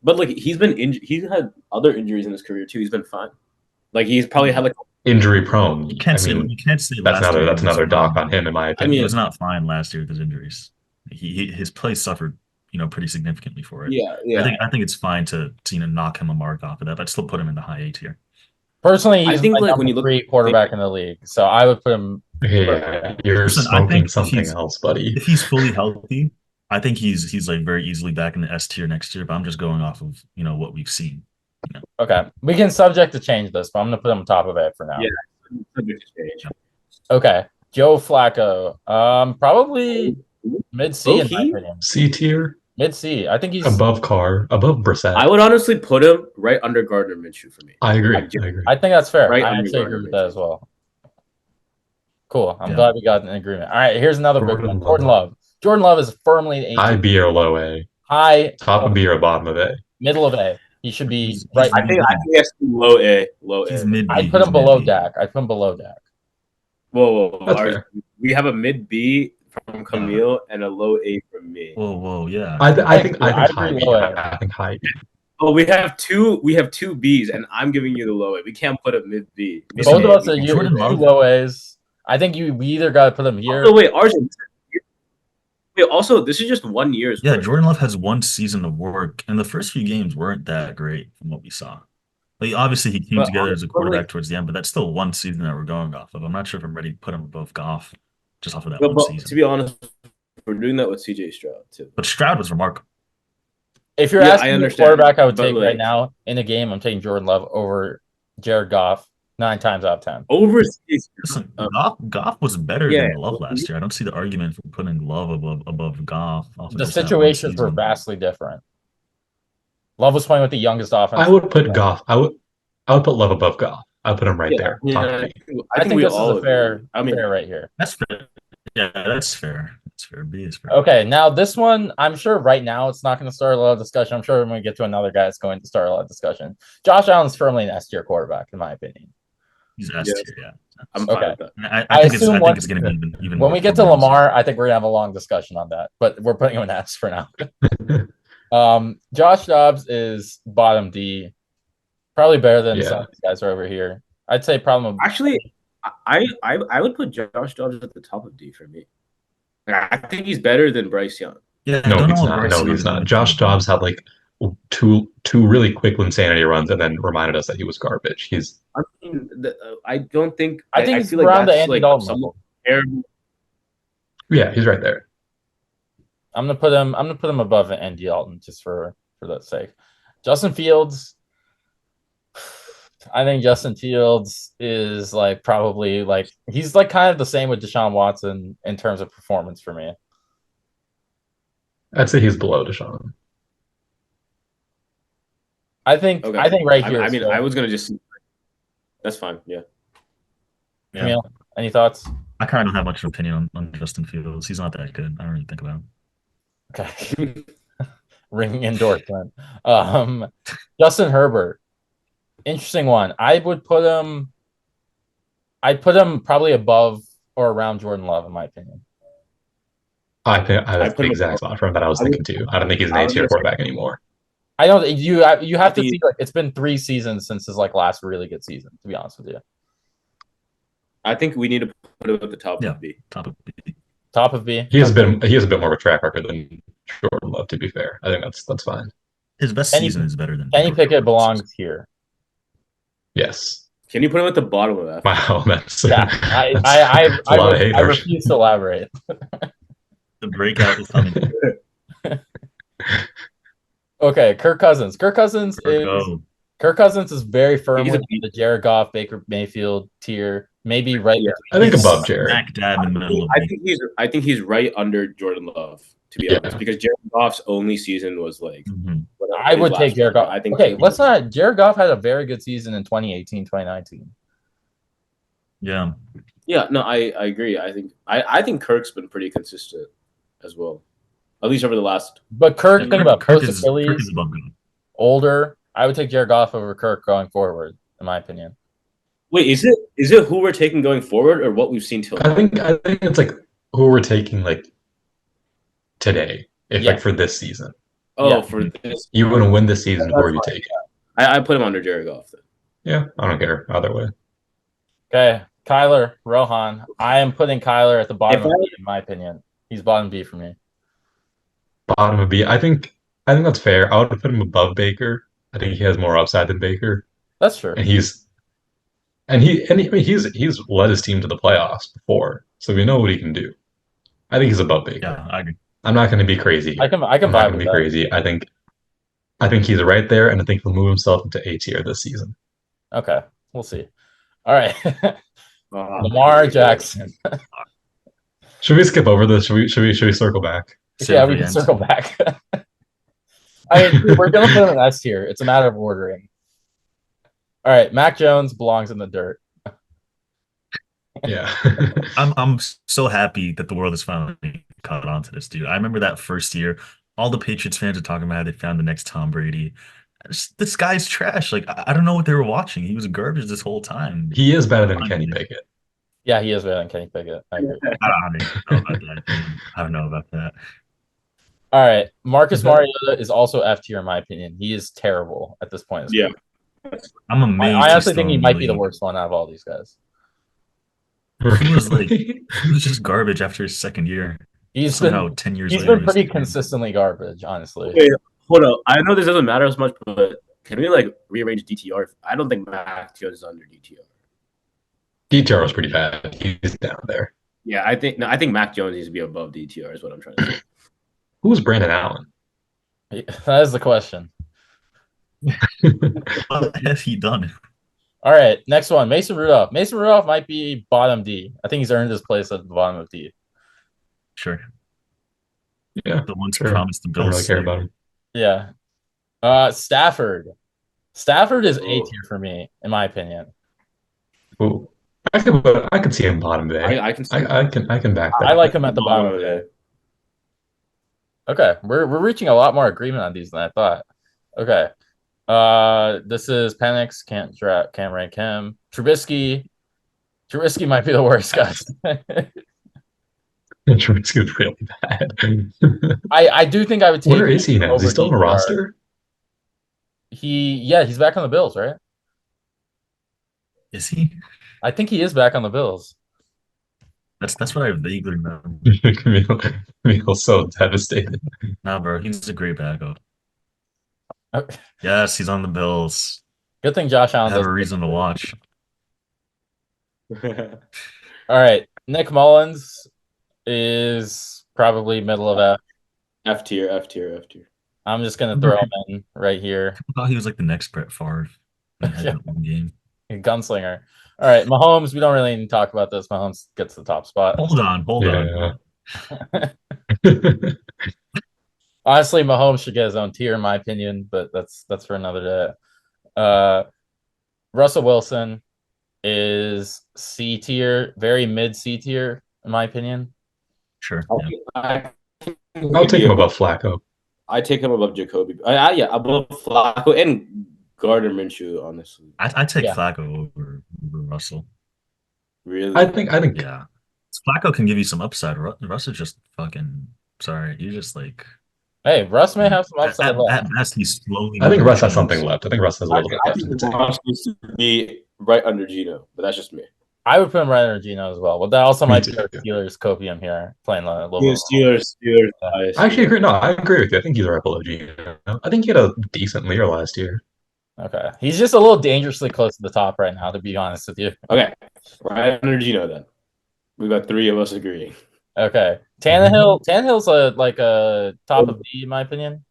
B: But like he's been he's had other injuries in his career too. He's been fine. Like he's probably had like
C: Injury prone.
D: You can't
C: I
D: say
C: mean,
D: you can't say
C: that's
D: last year
C: another
D: he was
C: dock
D: fine.
C: on him, in my
B: I
C: opinion.
B: mean,
D: He was not fine last year with his injuries. His play suffered pretty significantly for it.
B: Yeah,
D: I
B: yeah.
D: think it's fine to knock him a mark off of that, but I'd still put him in the high A tier.
A: Personally,
B: I
A: he's
B: think
A: my
B: like when
A: number
B: you look,
A: 3 quarterback in the league, so I would put him.
C: Yeah, you're
D: Listen, I
C: smoking
D: think if
C: something
D: he's
C: else, buddy.
D: if he's fully healthy, I think he's like very easily back in the S tier next year. But I'm just going off of what we've seen.
A: Okay, we can subject to change this, but I'm gonna put him on top of it for now.
B: Yeah. subject to change.
A: Okay, Joe Flacco. Probably mid C in my
B: Low-key?
A: opinion.
C: C tier,
A: Mid C. I think he's
C: above Carr, above Brissett.
B: I would honestly put him right under Gardner Minshew for me.
C: I agree.
B: I
C: I agree.
A: I think that's fair.
B: Right
A: I
B: under
A: actually
B: Gardner
A: agree with that
B: Minshew.
A: as well. Cool. I'm
D: Yeah.
A: glad we got an agreement. All right, here's another big
C: Jordan
A: one. Jordan Love. Jordan Love is firmly an
C: High
A: A.
C: B or low A,
A: High,
C: top of B or bottom of A.
A: middle of A. He should be
D: He's
A: right.
B: I think that's low A. Low
D: He's
B: A.
D: mid B.
A: I'd put him below Dak. I'd put him below Dak.
B: Whoa.
C: That's
B: Ours-
C: fair.
B: we have a mid B from Camille and a low A from me.
D: Whoa, yeah.
C: I think
A: I
C: high
A: agree
C: B.
A: low A.
C: I think high B.
B: Oh, we have two Bs, and I'm giving you the low A. We can't put a mid B.
D: Listen,
A: Both of us are
D: Jordan
A: two
D: Love-
A: low A's. I think we either got to put him here.
B: Oh wait, Arjun. Wait, also, this is just 1 year's.
D: Yeah,
B: worth.
D: Jordan Love has one season of work, and the first few games weren't that great from what we saw. Like obviously he came
B: But
D: together as a
B: honestly-
D: quarterback towards the end, but that's still one season that we're going off of. I'm not sure if I'm ready to put him above Goff just off of that
B: But,
D: one
B: but
D: season.
B: to be honest, we're doing that with CJ Stroud too.
D: But Stroud was remarkable.
A: If you're
B: Yeah, I
A: asking me the
B: understand,
A: quarterback I would
B: but,
A: take right
B: like-
A: now in a game, I'm taking Jordan Love over Jared Goff 9 times out of 10.
B: Over CJ
D: Listen,
B: Um,
D: Goff was better
B: yeah,
D: than Love last year. I don't see the argument for putting Love above Goff. Off of
A: The
D: just that one
A: situations were
D: season.
A: vastly different. Love was playing with the youngest offense.
C: I would put Goff. I would put Love above Goff. I would put him right there. Top
B: Yeah,
C: B.
A: I think
B: we
A: this is
B: all
A: a fair,
B: agree. I mean,
A: fair right here.
D: That's fair. Yeah, that's fair. That's fair. B is fair.
A: Okay, now this one, I'm sure right now it's not going to start a lot of discussion. I'm sure when we get to another guy, it's going to start a lot of discussion. Josh Allen's firmly an S tier quarterback, in my opinion.
D: He's S
B: Yes.
D: tier, yeah.
B: I'm fine
A: Okay.
B: with that.
D: And
A: I
D: I think
A: assume
D: it's going to be even
A: When
D: more
A: we get to
D: fun.
A: Lamar, I think we're going to have a long discussion on that, but we're putting him in S for now. Josh Dobbs is bottom D, probably better than some of these guys are over here. I'd say problem.
B: Actually, I would put Josh Dobbs at the top of D for me. I think he's better than Bryce Young.
D: Yeah,
C: No,
D: don't
C: he's
D: know what
C: not.
D: Bryce
C: No,
D: Young
C: he's
D: is
C: not.
D: gonna
C: Josh
D: do.
C: Dobbs had like two really quick insanity runs and then reminded us that he was garbage. He's
B: I mean, I don't think.
A: I think he's
B: feel like
A: around the
B: that's,
A: Andy
B: like,
A: Dalton
B: somewhat
A: level.
B: terrible.
C: yeah, he's right there.
A: I'm gonna put him above Andy Dalton just for that sake. Justin Fields. I think Justin Fields is like probably like he's like kind of the same with Deshaun Watson in terms of performance for me.
C: I'd say he's below Deshaun.
A: I think
B: Okay.
A: right here.
B: I mean,
A: still.
B: I was gonna just. That's fine. Yeah.
D: Yeah.
A: Camille, any thoughts?
D: I kind of don't have much of an opinion on Justin Fields. He's not that good. I don't really think about him.
A: Okay. Ringing endorsement. Justin Herbert. Interesting one. I'd put him probably above or around Jordan Love, in my opinion.
C: I think that's
B: put
C: the
B: him
C: exact
B: above.
C: spot for him that I was thinking too. I don't think he's an
B: I
C: A
B: was
C: tier
B: gonna say-
C: quarterback anymore.
A: I don't you have to
B: think-
A: see like it's been 3 seasons since his like last really good season, to be honest with you.
B: I think we need to put him at the top
D: Yeah.
B: of B.
D: Top of B.
A: Top of B.
C: He has a bit more of a track record than Jordan Love, to be fair. I think that's fine.
D: His best
A: Kenny-
D: season is better than
A: Kenny
D: Jordan
A: Pickett
D: Love's
A: belongs here.
C: Yes.
B: Can you put him at the bottom of that?
C: Wow, that's
A: Yeah.
C: a lot of
A: I
C: haters.
A: refuse to elaborate.
D: season. The breakout is coming.
A: Okay, Kirk Cousins. Kirk Cousins is very firmly
B: He's a
A: in the Jared Goff, Baker Mayfield tier, maybe right.
B: Yeah.
C: I think
A: He's-
C: above Jared.
D: Smack dab in the middle of
B: I
D: B.
B: think he's right under Jordan Love, to be
C: Yeah.
B: honest, because Jared Goff's only season was like.
D: Mhm.
B: whatever
A: I
B: his
A: would
B: last
A: take Jared
B: one.
A: Goff.
B: I think.
A: Okay, let's not. Jared Goff had a very good season in 2018, 2019.
D: Yeah.
B: Yeah, no, I agree. I think Kirk's been pretty consistent as well, at least over the last.
A: But Kirk, think about
D: Kirk
A: post
D: is
A: Achilles,
D: above Goff.
A: older. I would take Jared Goff over Kirk going forward, in my opinion.
B: Wait, is it who we're taking going forward or what we've seen till now?
C: I think it's like who we're taking like today, if
A: Yeah.
C: like for this season.
B: Oh,
A: Yeah.
B: for this,
C: You want to win this season, who are you
B: That's
C: taking?
B: I put him under Jared Goff. Then.
C: Yeah, I don't care either way.
A: Okay, Kyler Rohan. I am putting Kyler at the bottom
B: If
A: of
B: I-
A: B, in my opinion. He's bottom B for me.
C: bottom of B. I think that's fair. I would put him above Baker. I think he has more upside than Baker,
A: That's true.
C: and I mean, he's led his team to the playoffs before, so we know what he can do. I think he's above Baker.
D: Yeah, I agree.
C: I'm not going to be crazy
A: I
C: here.
A: can
C: I'm not
A: vibe
C: going to
A: with
C: be
A: that.
C: crazy. I think he's right there, and I think he'll move himself into A tier this season.
A: Okay, we'll see. All right,
B: Uh,
A: Lamar Jackson.
C: Should we skip over this? Should we circle back?
D: Save
A: Yeah,
D: for
A: we
D: the
A: can
D: end.
A: circle back. I mean, we're gonna put him in S tier. It's a matter of ordering. All right, Mac Jones belongs in the dirt.
C: Yeah.
D: I'm so happy that the world has finally caught on to this, dude. I remember that first year, all the Patriots fans are talking about how they found the next Tom Brady. This guy's trash. Like I don't know what they were watching. He was garbage this whole time.
C: He is better than Kenny Pickett.
A: Yeah, he is better than Kenny Pickett. I agree.
D: I don't know about that.
A: All right, Marcus
C: Is that-
A: Mariota is also F tier in my opinion. He is terrible at this point.
B: Yeah.
D: I'm amazed.
A: I
D: he's
A: honestly think he
D: still
A: might be the
D: really-
A: worst one out of all these guys.
D: He was like he was just garbage after his second year.
A: He's
D: Somehow
A: been
D: 10 years
A: he's
D: later.
A: been pretty
D: he's-
A: consistently garbage, honestly.
B: Wait, hold up. I know this doesn't matter as much, but can we like rearrange DTR? I don't think Mac Jones is under DTR.
C: DTR was pretty bad. He's down there.
B: Yeah, I think Mac Jones needs to be above DTR. Is what I'm trying to say.
C: Who was Brandon Allen?
A: That is the question.
D: What has he done?
A: All right, next one, Mason Rudolph. Mason Rudolph might be bottom D. I think he's earned his place at the bottom of D.
D: Sure.
C: Yeah,
D: The ones
C: sure.
D: promised the
C: I don't
D: Bills.
C: really care about him.
A: Yeah. Stafford. Stafford is A
B: Oh.
A: tier for me, in my opinion.
C: Ooh. I could see him bottom day.
B: I can see.
C: I can back that.
A: I like him at the bottom of the Okay, we're reaching a lot more agreement on these than I thought. Okay. This is Penix, can't rank him. Trubisky might be the worst, guys.
C: Trubisky's really bad.
A: I do think I would take
C: Where is he now? Is he
A: over
C: still on the
A: DTR.
C: roster?
A: He's back on the Bills, right?
D: Is he?
A: I think he is back on the Bills.
D: That's what I vaguely remember.
C: Camille's so devastated.
D: Nah, bro, he's a great backup.
A: Okay.
D: Yes, he's on the Bills.
A: Good thing Josh
D: I
A: Allen
D: have
A: does.
D: a reason to watch.
A: All right, Nick Mullins is probably middle of F.
B: F tier.
A: I'm just gonna throw him in right here.
D: I thought he was like the next Brett Favre. That had that one game.
A: Gunslinger. All right, Mahomes. We don't really need to talk about this. Mahomes gets the top spot.
D: Hold on.
C: Yeah.
A: Honestly, Mahomes should get his own tier, in my opinion, but that's for another day. Russell Wilson is C tier, very mid C tier, in my opinion.
D: Sure. Yeah.
C: I'll take him above Flacco.
B: I take him above Jacoby. Yeah, above Flacco and Gardner Minshew. Honestly,
D: I take
A: Yeah.
D: Flacco over Russell.
B: really.
C: I think
D: Yeah. Flacco can give you some upside. Russ is just fucking sorry. He's just like
A: Hey, Russ may have some upside left.
D: at best he's slowly.
C: I think
D: moving
C: Russ has
D: teams.
C: something left. I think Russ has a little bit
B: I
C: left in the
B: think
C: tank.
B: Russ needs to be right under Gino, but that's just me.
A: I would put him right under Gino as well. But that also
C: Me
A: might
C: too,
A: be our
C: yeah.
A: Steelers copium here, playing a little
B: Steelers.
C: I actually agree. No, I agree with you. I think he's right below Gino. I think he had a decent year last year.
A: Okay. He's just a little dangerously close to the top right now, to be honest with you.
B: Okay, right under Gino then. We got three of us agreeing.
A: Okay. Tannehill's a top of D, in my opinion.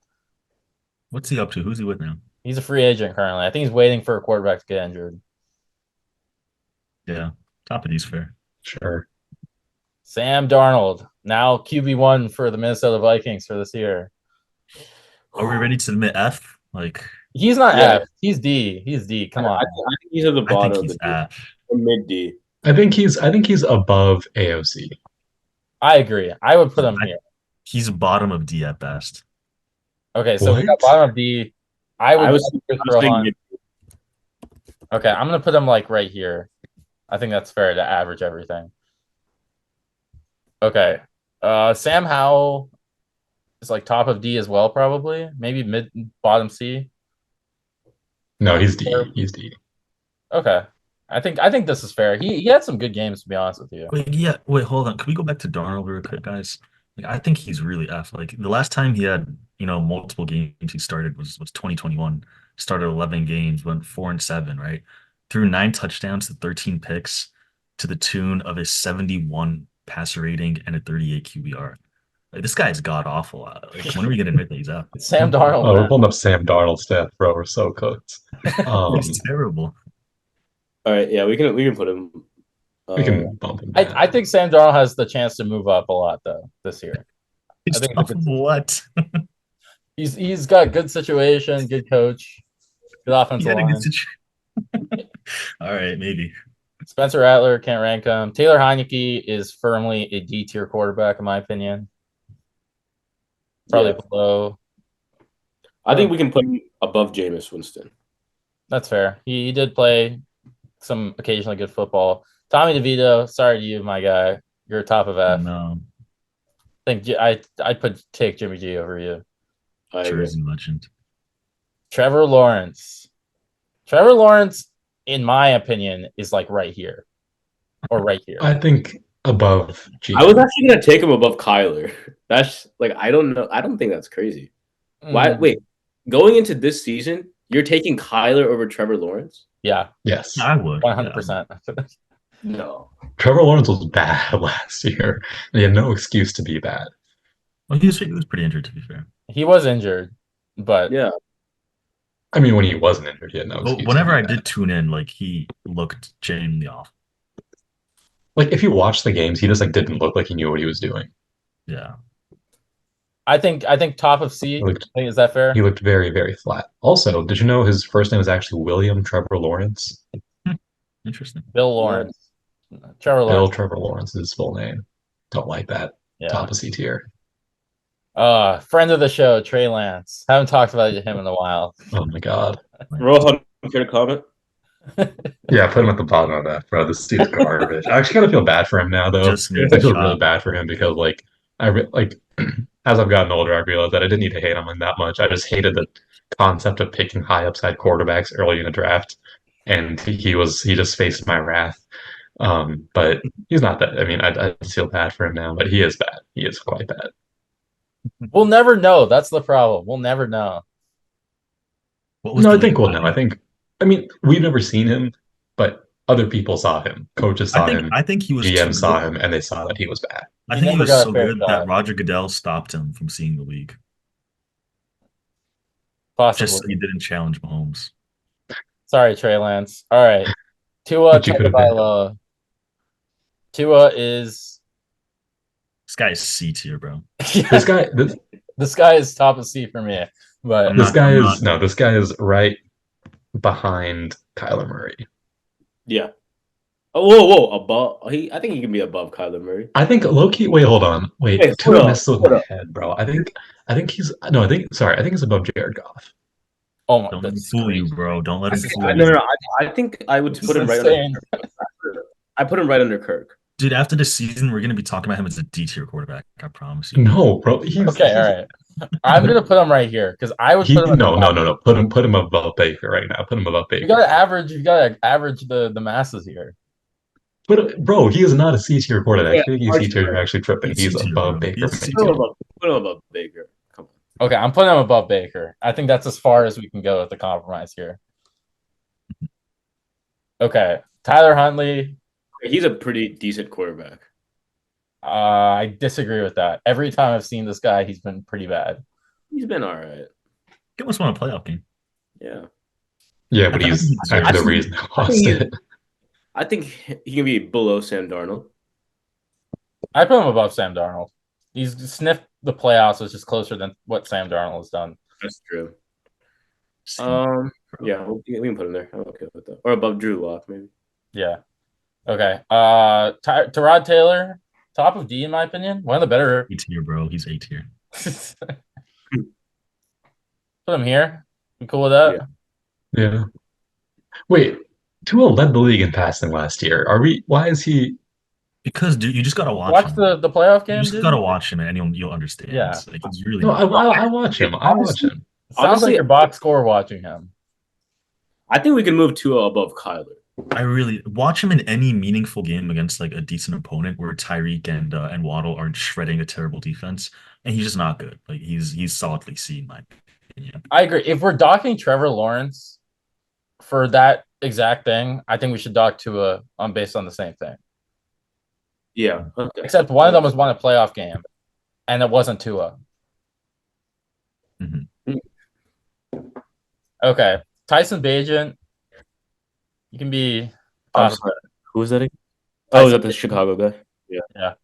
D: What's he up to? Who's he with now?
A: He's a free agent currently. I think he's waiting for a quarterback to get injured.
D: Yeah, top of D's fair.
C: Sure.
A: Sam Darnold, now QB1 for the Minnesota Vikings for this year.
D: Are we ready to admit F? Like
A: He's not
B: Yeah.
A: F. He's D. He's D. Come on.
B: I think he's at the
D: I
B: bottom
D: think
B: of
D: he's
B: the D,
D: F.
B: or mid D.
C: I think he's above AOC.
A: I agree. I would put him
D: I-
A: here.
D: He's bottom of D at best.
A: Okay, so we got
C: What?
A: bottom of D. I
B: I
A: would
B: was
A: throw
B: saying
A: on.
B: mid.
A: Okay, I'm gonna put him like right here. I think that's fair to average everything. Okay. Sam Howell is like top of D as well, probably. Maybe mid bottom C.
C: No, he's D. He's D.
A: Okay. I think this is fair. He had some good games, to be honest with you.
D: Wait, hold on. Can we go back to Darnold real quick, guys? Like, I think he's really F. Like the last time he had, multiple games he started was 2021. Started 11 games, went 4-7, right? Threw 9 touchdowns to 13 picks to the tune of a 71 passer rating and a 38 QBR. Like this guy's god awful. Like when are we gonna admit that he's F?
A: Sam Darnold.
C: Oh, we're
A: Man.
C: pulling up Sam Darnold's stat, bro. We're so cooked.
D: He's terrible.
B: All right, yeah, we can put him.
C: We can bump him
A: I
C: back.
A: think Sam Darnold has the chance to move up a lot though this year.
D: He's
A: think
D: off
A: the
D: of
A: good-
D: what?
A: He's got good situation, good coach, good
D: He
A: offensive
D: had a
A: line.
D: good situation. All right, maybe.
A: Spencer Rattler can't rank him. Taylor Heineke is firmly a D tier quarterback in my opinion. Probably
B: Yeah.
A: below.
B: I think we can put him above Jameis Winston.
A: That's fair. He did play some occasionally good football. Tommy DeVito, sorry to you, my guy. You're top of F.
D: No,
A: I'd take Jimmy G over you.
B: I agree.
D: Jersey legend.
A: Trevor Lawrence. Trevor Lawrence, in my opinion, is like right here. Or right here.
C: I think above G.
B: I was actually gonna take him above Kyler. That's like I don't know. I don't think that's crazy. Why?
A: Mm,
B: Wait, going into this season, you're taking Kyler over Trevor Lawrence?
A: Yeah,
C: Yes.
D: I would.
A: 100%.
B: No.
C: Trevor Lawrence was bad last year. He had no excuse to be bad.
D: Well, he was pretty injured, to be fair.
A: He was injured, but
B: Yeah.
C: I mean, when he wasn't injured, he had no excuse.
D: But
C: to
D: whenever
C: be
D: I
C: bad.
D: did tune in, like he looked genuinely off.
C: Like if you watch the games, he just like didn't look like he knew what he was doing.
D: Yeah.
A: I think top of C.
C: He looked,
A: Is that fair?
C: he looked very, very flat. Also, did you know his first name is actually William Trevor Lawrence?
D: Interesting.
A: Bill Lawrence. Trevor
C: Bill
A: Lawrence.
C: Trevor Lawrence is his full name. Don't like that.
A: Yeah.
C: Top of C tier.
A: Friend of the show, Trey Lance. Haven't talked about him in a while.
C: Oh my god.
B: Rohan, care to comment?
C: Yeah, put him at the bottom of that, bro. This dude's garbage. I actually kind of feel bad for him now, though.
D: Just needs
C: I
D: a
C: feel
D: shot.
C: really bad for him because, like, as I've gotten older, I realized that I didn't need to hate him that much. I just hated the concept of picking high upside quarterbacks early in a draft, and he just faced my wrath. But he's not that. I mean, I feel bad for him now, but he is bad. He is quite bad.
A: We'll never know. That's the problem. We'll never know.
D: What was
C: No,
D: the
C: I think
D: lead
C: we'll
D: line?
C: know. I mean, we've never seen him, but other people saw him. Coaches saw him.
D: I think he was
C: GM
D: too
C: saw
D: good.
C: him, and they saw that he was bad.
D: I
A: He
D: think he
A: never
D: was
A: got a
D: so
A: fair
D: good
A: shot.
D: that Roger Goodell stopped him from seeing the league.
A: Possibly.
D: Just so he didn't challenge Mahomes.
A: Sorry, Trey Lance. All right. Tua
C: But you could've been.
A: Tagovailoa. Tua is
D: This guy is C tier, bro.
C: This guy,
A: this guy is top of C for me. But
D: I'm
C: this
D: not-
C: guy
D: I'm
C: is no, this guy is right behind Kyler Murray.
B: Yeah. Oh, whoa. Above I think he can be above Kyler Murray.
C: I think low-key. Wait, hold on. Wait,
B: Hey,
C: Tua
B: hold up,
C: messed with
B: hold
C: my
B: up.
C: head, bro. I think he's no. I think he's above Jared Goff.
A: oh my
D: Don't let him
A: that's
D: fool you,
A: crazy.
D: bro. Don't let him fool
B: No,
D: you.
B: I think I would
A: This
B: put him
A: is
B: right under.
A: insane.
B: I put him right under Kirk.
D: Dude, after this season, we're gonna be talking about him as a D tier quarterback. I promise you.
C: No, bro.
A: Okay, all right. I'm gonna put him right here because I would put him. at the
C: No.
A: top.
C: Put him above Baker right now. Put him above Baker.
A: You gotta average the masses here.
C: Bro, he is not a C tier quarterback.
B: Yeah,
C: I think he's C tier. You're actually tripping.
D: He's
C: He's
D: C-tier,
C: above
D: bro.
C: Baker.
D: He's C-tier.
B: Put him above Baker. Come on.
A: Okay, I'm putting him above Baker. I think that's as far as we can go with the compromise here. Okay, Tyler Huntley.
B: He's a pretty decent quarterback.
A: I disagree with that. Every time I've seen this guy, he's been pretty bad.
B: He's been all right.
D: He almost won a playoff game.
B: Yeah.
C: Yeah, but
D: I
C: he's
D: think
C: actually the
B: he's-
C: reason I
B: I
C: lost
B: think
C: it.
B: I think he can be below Sam Darnold.
A: I put him above Sam Darnold. He's sniffed the playoffs, which is closer than what Sam Darnold has done.
B: That's true.
D: C.
B: Yeah, we can put him there. I'm okay with that. Or above Drew Lock, maybe.
A: Yeah. Okay. Tyrod Taylor, top of D in my opinion. One of the better.
D: A tier, bro. He's A tier.
A: Put him here. You cool with that?
B: Yeah.
C: Yeah. Wait, Tua led the league in passing last year. Why is he?
D: Because dude, you just gotta watch
A: Watch
D: him.
A: the playoff
D: You
A: game,
D: just
A: dude.
D: gotta watch him and you'll understand.
A: Yeah.
D: Like he's really
C: No,
D: not-
C: I watch him. I watch him.
A: Sounds like
B: Honestly-
A: your box score watching him.
B: I think we can move Tua above Kyler.
D: I really watch him in any meaningful game against like a decent opponent where Tyreek and Waddle aren't shredding a terrible defense, and he's just not good. Like he's solidly C in my opinion.
A: I agree. If we're docking Trevor Lawrence for that exact thing, I think we should dock Tua on based on the same thing.
B: Yeah. Okay.
A: Except one of them was won a playoff game, and it wasn't Tua.
D: Mhm.
A: Okay, Tyson Bagent, you can be.
B: I'm sorry. Who was that again? Oh, is that the Chicago guy?
A: Yeah.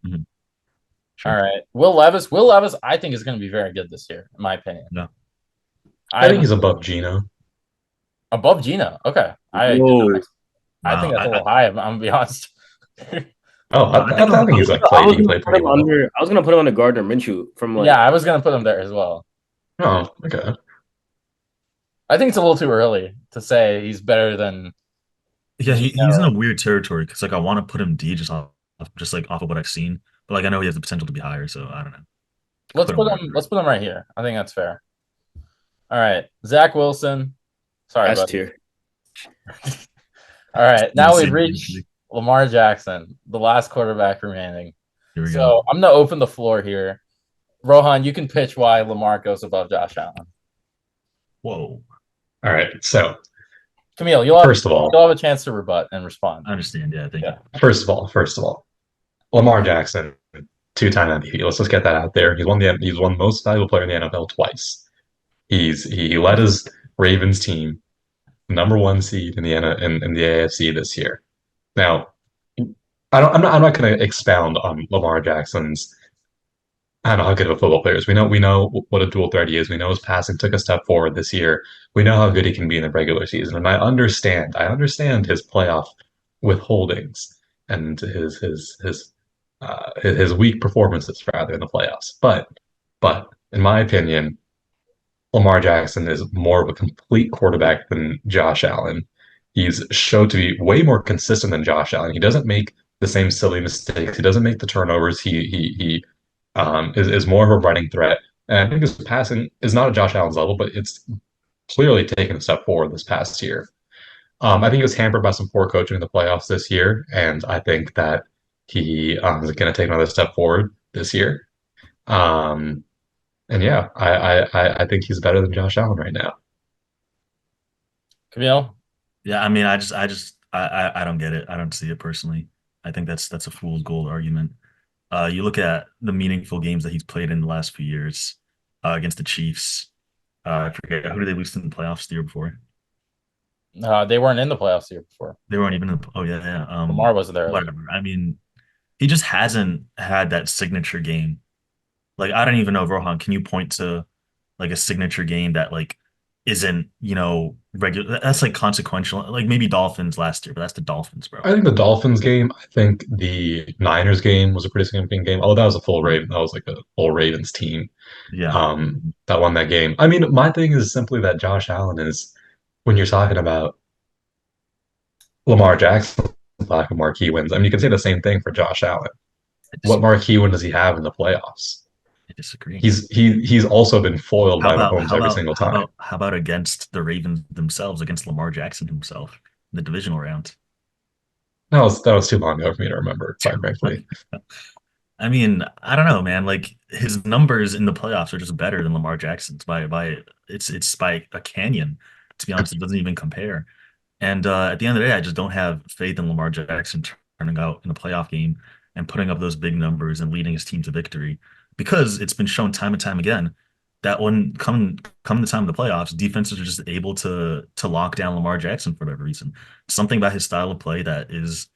D: Sure.
A: All right. Will Levis. Will Levis, I think, is going to be very good this year, in my opinion.
D: No.
C: I think he's above Geno.
A: above Gino. Okay. I
B: Whoa.
A: think that's a
D: Wow.
A: little high. I'm gonna be honest.
C: Oh, I think he's like he can play pretty well.
B: I was gonna put him under Gardner Minshew from like.
A: Yeah, I was gonna put him there as well.
C: Oh, okay.
A: I think it's a little too early to say he's better than.
D: Yeah, he's
A: Gino.
D: in a weird territory because like I want to put him D just like off of what I've seen, but like I know he has the potential to be higher, so I don't know.
A: Let's
D: Put him
A: put
D: where-
A: him. Let's put him right here. I think that's fair. All right, Zach Wilson. Sorry,
B: S
A: buddy.
B: tier.
A: All right, now we've
D: Insane.
A: reached Lamar Jackson, the last quarterback remaining.
D: Here we
A: So
D: go.
A: I'm gonna open the floor here. Rohan, you can pitch why Lamar goes above Josh Allen.
D: Whoa.
C: All right. So
A: Camille, you'll have a chance to rebut and respond.
D: I understand. Yeah, thank you.
C: first of all, Lamar Jackson, two-time MVP. Let's just get that out there. He's won the most valuable player in the NFL twice. He led his Ravens team number one seed in the AFC this year. Now, I'm not going to expound on Lamar Jackson's. I don't know how good of a football player is. We know what a dual threat he is. We know his passing took a step forward this year. We know how good he can be in the regular season, and I understand his playoff withholdings and his weak performances rather in the playoffs. But in my opinion, Lamar Jackson is more of a complete quarterback than Josh Allen. He's showed to be way more consistent than Josh Allen. He doesn't make the same silly mistakes. He doesn't make the turnovers. He is more of a running threat. And I think his passing is not at Josh Allen's level, but it's clearly taken a step forward this past year. I think he was hampered by some poor coaching in the playoffs this year, and I think that he is going to take another step forward this year. And yeah, I think he's better than Josh Allen right now.
A: Camille?
D: Yeah, I mean, I don't get it. I don't see it personally. I think that's a fool's gold argument. You look at the meaningful games that he's played in the last few years against the Chiefs. I forget who did they lose in the playoffs the year before?
A: They weren't in the playoffs the year before.
D: They weren't even in the. Oh yeah.
A: Lamar wasn't there.
D: Whatever. I mean, he just hasn't had that signature game. Like I don't even know, Rohan. Can you point to like a signature game that like isn't regular? That's like consequential. Like maybe Dolphins last year, but that's the Dolphins, bro.
C: I think the Dolphins game. I think the Niners game was a pretty significant game. Oh, that was a full Raven. That was like a full Ravens team.
D: Yeah.
C: That won that game. I mean, my thing is simply that Josh Allen is when you're talking about Lamar Jackson, lack of marquee wins. I mean, you can say the same thing for Josh Allen. What marquee win does he have in the playoffs?
D: I disagree.
C: He's also been foiled by Mahomes every single time.
D: How about against the Ravens themselves, against Lamar Jackson himself in the divisional round?
C: That was too long ago for me to remember, quite frankly.
D: I mean, I don't know, man. Like his numbers in the playoffs are just better than Lamar Jackson's it's by a canyon. To be honest, it doesn't even compare. And at the end of the day, I just don't have faith in Lamar Jackson turning out in a playoff game and putting up those big numbers and leading his team to victory. Because it's been shown time and time again that when come the time of the playoffs, defenses are just able to lock down Lamar Jackson for whatever reason. Something about his style of play that is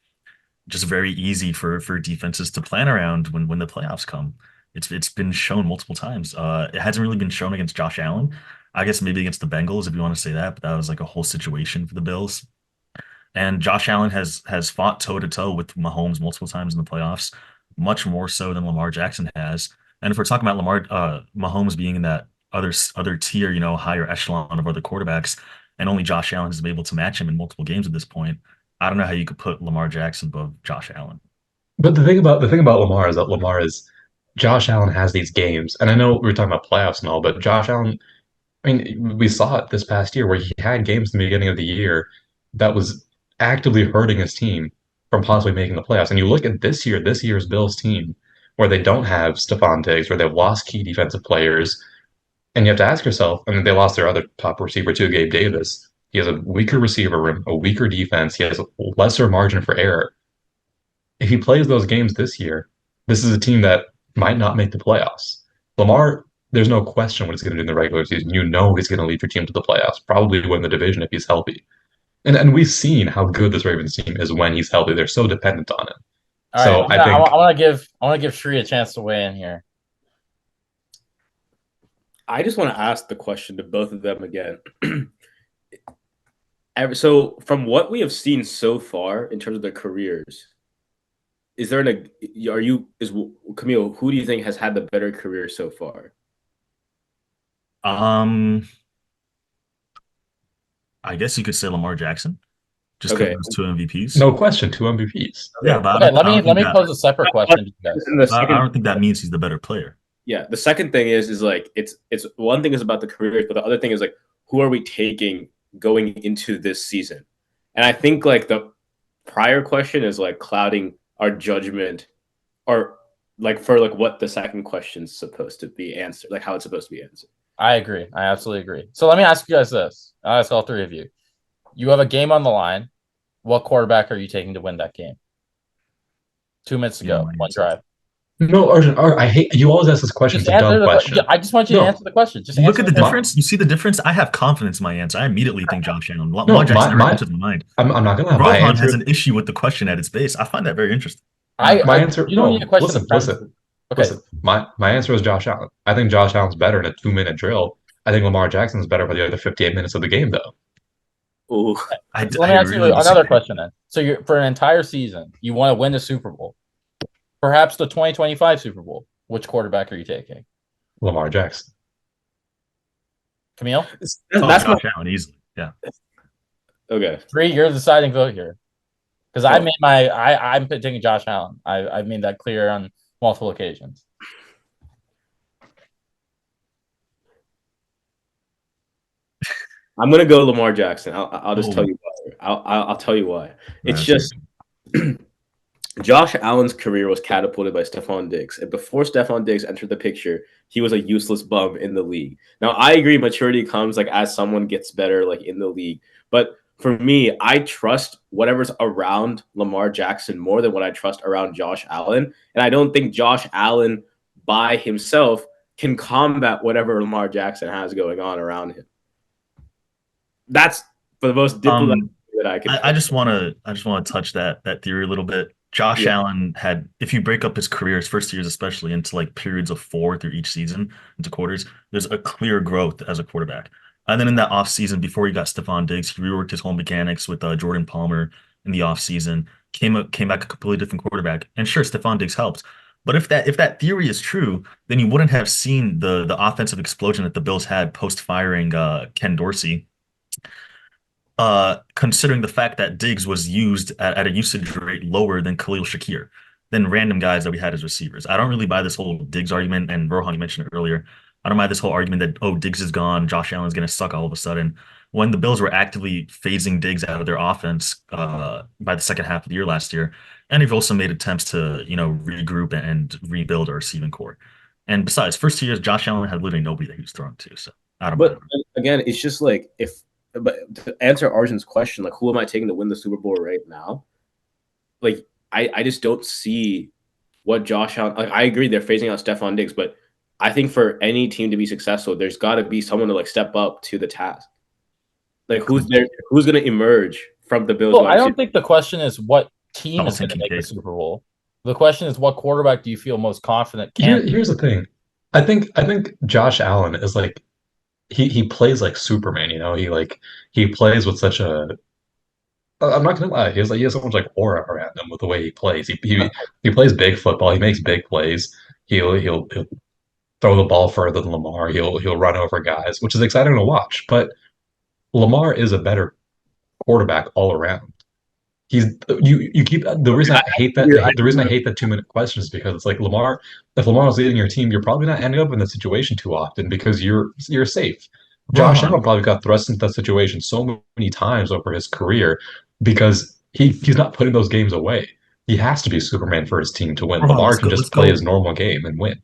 D: just very easy for defenses to plan around when the playoffs come. It's been shown multiple times. It hasn't really been shown against Josh Allen. I guess maybe against the Bengals if you want to say that, but that was like a whole situation for the Bills. And Josh Allen has fought toe to toe with Mahomes multiple times in the playoffs, much more so than Lamar Jackson has. And if we're talking about Mahomes being in that other tier, higher echelon of other quarterbacks, and only Josh Allen has been able to match him in multiple games at this point, I don't know how you could put Lamar Jackson above Josh Allen.
C: But the thing about Lamar is that Josh Allen has these games, and I know we were talking about playoffs and all, but Josh Allen, I mean, we saw it this past year where he had games in the beginning of the year that was actively hurting his team from possibly making the playoffs. And you look at this year's Bills team, where they don't have Stephon Diggs, where they've lost key defensive players, and you have to ask yourself, I mean, they lost their other top receiver too, Gabe Davis. He has a weaker receiver room, a weaker defense. He has a lesser margin for error. If he plays those games this year, this is a team that might not make the playoffs. Lamar, there's no question what he's going to do in the regular season. You know he's going to lead your team to the playoffs, probably win the division if he's healthy. And we've seen how good this Ravens team is when he's healthy. They're so dependent on him.
A: All
C: So
A: right,
C: I think
A: I want to give Shree a chance to weigh in here.
B: I just want to ask the question to both of them again. So, from what we have seen so far in terms of their careers, is there Camille? Who do you think has had the better career so far?
D: I guess you could say Lamar Jackson, just
B: Okay.
D: because those two MVPs.
C: no question, 2 MVPs.
D: Yeah, but
A: Okay, let me pose a separate question to you guys.
B: And the
D: I
B: second,
D: don't think that means he's the better player.
B: yeah, the second thing is like it's one thing is about the careers, but the other thing is like who are we taking going into this season? And I think like the prior question is like clouding our judgment, or like for like what the second question is supposed to be answered, like how it's supposed to be answered.
A: I agree. I absolutely agree. So let me ask you guys this. I'll ask all three of you. You have a game on the line. What quarterback are you taking to win that game? 2 minutes to
D: Yeah,
A: go.
D: my
A: One
D: answer.
A: drive.
C: No, Arjun, I hate you always ask this question. It's a dumb question.
A: Yeah, I just want you to
C: No.
A: answer the question. Just
D: Look
A: answer
D: at the
A: question.
D: difference. You see the difference? I have confidence in my answer. I immediately think Josh Allen.
C: No,
D: Lamar Jackson never
C: my-
D: enters my mind.
C: I'm not gonna lie. My
D: Rohan
C: answer,
D: has an issue with the question at its base. I find that very interesting.
C: my answer.
A: You don't
C: No,
A: need a question.
C: listen,
A: of premise.
C: listen.
A: Okay.
C: Listen, my answer is Josh Allen. I think Josh Allen's better in a 2-minute drill. I think Lamar Jackson's better for the other 58 minutes of the game, though.
B: Ooh.
A: So let me ask you another question then. So you're for an entire season, you want to win the Super Bowl, perhaps the 2025 Super Bowl. Which quarterback are you taking?
C: Lamar Jackson.
A: Camille?
B: That's my
D: Josh Allen easily. Yeah.
B: okay.
A: Three, you're the deciding vote here. Because I made I'm taking Josh Allen. I made that clear on multiple occasions.
B: I'm gonna go Lamar Jackson. I'll just tell
D: Ooh.
B: you why. I'll tell you why. It's
D: That's
B: just Josh Allen's career was catapulted by Stephon Diggs, and before Stephon Diggs entered the picture, he was a useless bum in the league. Now, I agree, maturity comes like as someone gets better, like in the league. But for me, I trust whatever's around Lamar Jackson more than what I trust around Josh Allen, and I don't think Josh Allen by himself can combat whatever Lamar Jackson has going on around him. That's for the most diplomatic that I can.
D: I just want to touch that theory a little bit. Josh Allen had, if you break up his career, his first years especially, into like periods of 4 through each season, into quarters, there's a clear growth as a quarterback. And then in that offseason, before he got Stephon Diggs, he reworked his whole mechanics with Jordan Palmer in the offseason, came back a completely different quarterback. And sure, Stephon Diggs helped. But if that theory is true, then you wouldn't have seen the offensive explosion that the Bills had post firing Ken Dorsey. Considering the fact that Diggs was used at a usage rate lower than Khalil Shakir, than random guys that we had as receivers. I don't really buy this whole Diggs argument, and Rohan, you mentioned it earlier. I don't buy this whole argument that, oh, Diggs is gone, Josh Allen's going to suck all of a sudden. When the Bills were actively phasing Diggs out of their offense by the second half of the year last year, and they've also made attempts to, regroup and rebuild our receiving core. And besides, first 2 years, Josh Allen had literally nobody that he was throwing to. So I don't.
B: But again, it's just like but to answer Arjun's question, like who am I taking to win the Super Bowl right now? Like I just don't see what Josh Allen. Like I agree they're phasing out Stephon Diggs, but I think for any team to be successful, there's got to be someone to like step up to the task. Like who's going to emerge from the Bills?
A: Well, I don't think the question is what team is going to make the
D: Kincaid.
A: Super Bowl. The question is what quarterback do you feel most confident can?
C: Here's the thing. I think Josh Allen is like he plays like Superman, he plays with such a I'm not gonna lie, he has so much like aura around him with the way he plays. He plays big football, he makes big plays, he'll throw the ball further than Lamar, he'll run over guys, which is exciting to watch. But Lamar is a better quarterback all around. You keep the reason I hate that the reason I hate that 2-minute question is because it's like Lamar, if Lamar was leading your team, you're probably not ending up in that situation too often because you're safe. Josh Allen probably got thrust into that situation so many times over his career because he's not putting those games away. He has to be Superman for his team to win.
D: Hold on,
C: Lamar
D: let's
C: can
D: go.
C: just play his normal game and win.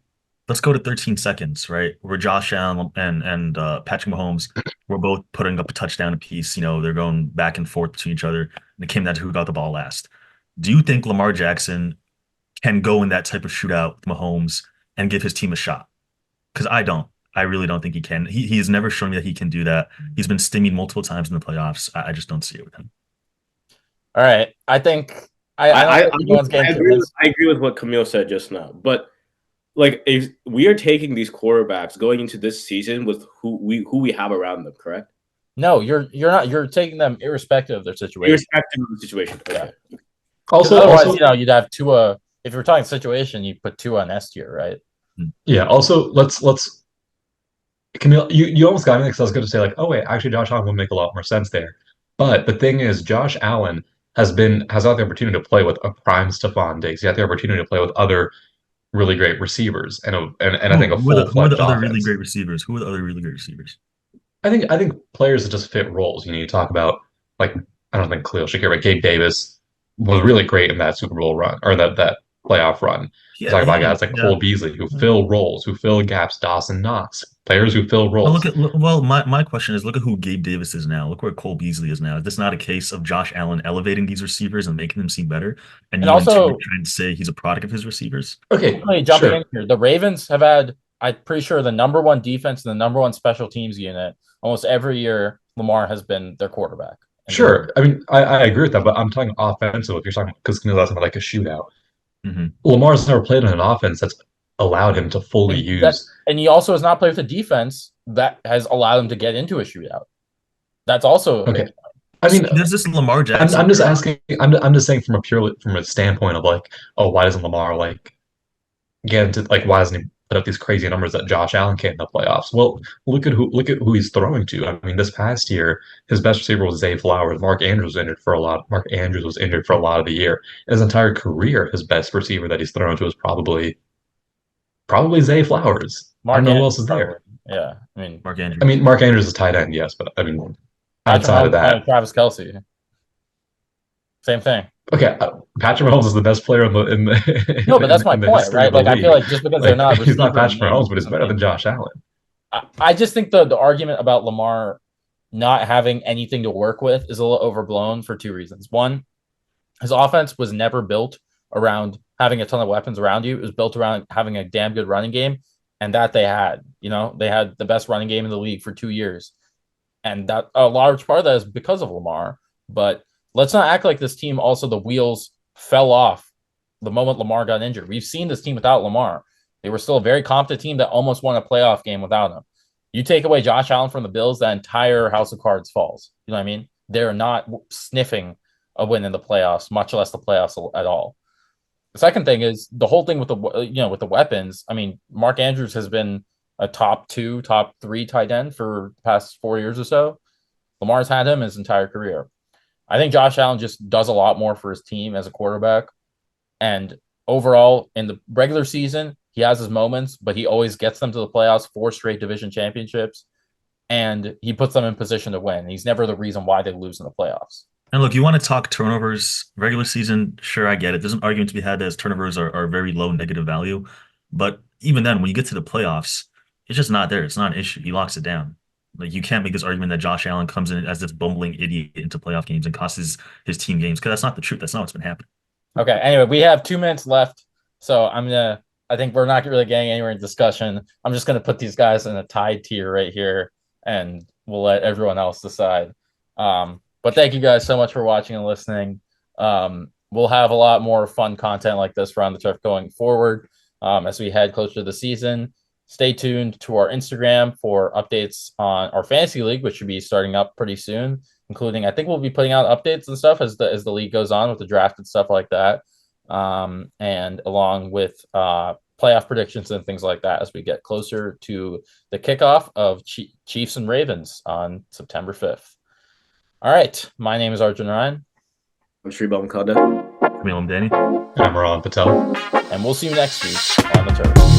D: Let's go to 13 seconds, right? Where Josh Allen and Patrick Mahomes were both putting up a touchdown apiece. You know, they're going back and forth between each other, and it came down to who got the ball last. Do you think Lamar Jackson can go in that type of shootout with Mahomes and give his team a shot? Because I don't. I really don't think he can. He's never shown me that he can do that. He's been stymied multiple times in the playoffs. I just don't see it with him.
A: All right. I think I
B: agree with what Camille said just now. But like, if we are taking these quarterbacks going into this season with who we have around them, correct?
A: No, you're not. You're taking them irrespective of their situation.
B: Irrespective of the situation. Okay.
A: Yeah.
C: Also,
A: otherwise, you'd have Tua. If you're talking situation, you put Tua in S tier, right?
C: Yeah. Also, let's Camille, you almost got me because I was going to say like, oh wait, actually, Josh Allen would make a lot more sense there. But the thing is, Josh Allen has had the opportunity to play with a prime Stephon Diggs. He had the opportunity to play with other really great receivers and I think a
D: who are
C: full-fledged
D: the other
C: offense.
D: really great receivers? Who are the other really great receivers?
C: I think players that just fit roles. You talk about like I don't think Khalil Shakir, but Gabe Davis was really great in that Super Bowl run or that playoff run.
D: Yeah,
C: Talk about guys like Cole Beasley who fill roles, who fill gaps. Dawson Knox, players who fill roles.
D: My question is, look at who Gabe Davis is now. Look where Cole Beasley is now. Is this not a case of Josh Allen elevating these receivers and making them seem better? And also trying to say he's a product of his receivers?
C: Okay,
A: jumping in here, the Ravens have had, I'm pretty sure, the number one defense and the number one special teams unit almost every year. Lamar has been their quarterback.
C: Sure, I mean I agree with that, but I'm talking offensive. If you're talking because that's not like a shootout. Mm-hmm. Lamar's never played in an offense that's allowed him to fully use.
A: And he also has not played with a defense that has allowed him to get into a shootout. That's also
C: okay. I mean,
D: there's this Lamar Jackson.
C: I'm just asking. I'm just saying from a standpoint of like, oh, why doesn't Lamar like get into like why doesn't he put up these crazy numbers that Josh Allen can't in the playoffs? Well, look at who he's throwing to. I mean, this past year, his best receiver was Zay Flowers. Mark Andrews was injured for a lot of the year. In his entire career, his best receiver that he's thrown to is probably Zay Flowers. I don't know who else is there.
A: Yeah, I mean
D: Mark Andrews.
C: I mean, Mark Andrews is tight end, yes, but I mean, outside of that,
A: Travis Kelce, same thing.
C: Okay, Patrick Mahomes is the best player in the
A: no, but that's my point, right? Like, I feel like just because they're not,
C: he's not Patrick Mahomes, but he's better than Josh Allen.
A: I just think the argument about Lamar not having anything to work with is a little overblown for two reasons. One, his offense was never built around having a ton of weapons around you. It was built around having a damn good running game, and that they had. They had the best running game in the league for 2 years, and that a large part of that is because of Lamar. But let's not act like this team also the wheels fell off the moment Lamar got injured. We've seen this team without Lamar. They were still a very competent team that almost won a playoff game without him. You take away Josh Allen from the Bills, that entire house of cards falls. You know what I mean? They're not sniffing a win in the playoffs, much less the playoffs at all. The second thing is the whole thing with the weapons. I mean, Mark Andrews has been a top 2, top 3 tight end for the past 4 years or so. Lamar's had him his entire career. I think Josh Allen just does a lot more for his team as a quarterback. And overall, in the regular season, he has his moments, but he always gets them to the playoffs, 4 straight division championships, and he puts them in position to win. He's never the reason why they lose in the playoffs.
D: And look, you want to talk turnovers, regular season, sure, I get it. There's an argument to be had as turnovers are very low negative value. But even then, when you get to the playoffs, it's just not there. It's not an issue. He locks it down. Like, you can't make this argument that Josh Allen comes in as this bumbling idiot into playoff games and costs his team games, because that's not the truth. That's not what's been happening.
A: Okay, anyway, we have 2 minutes left, so I think we're not really getting anywhere in discussion. I'm just going to put these guys in a tied tier right here, and we'll let everyone else decide. But thank you guys so much for watching and listening. We'll have a lot more fun content like this around the turf going forward as we head closer to the season. Stay tuned to our Instagram for updates on our fantasy league, which should be starting up pretty soon, including I think we'll be putting out updates and stuff as the league goes on with the draft and stuff like that. And along with playoff predictions and things like that as we get closer to the kickoff of Chiefs and Ravens on September 5th. All right. My name is Arjun Ryan.
B: I'm Shribam Kada.
D: I'm Danny.
C: I'm Ron Patel.
A: And we'll see you next week on the turf.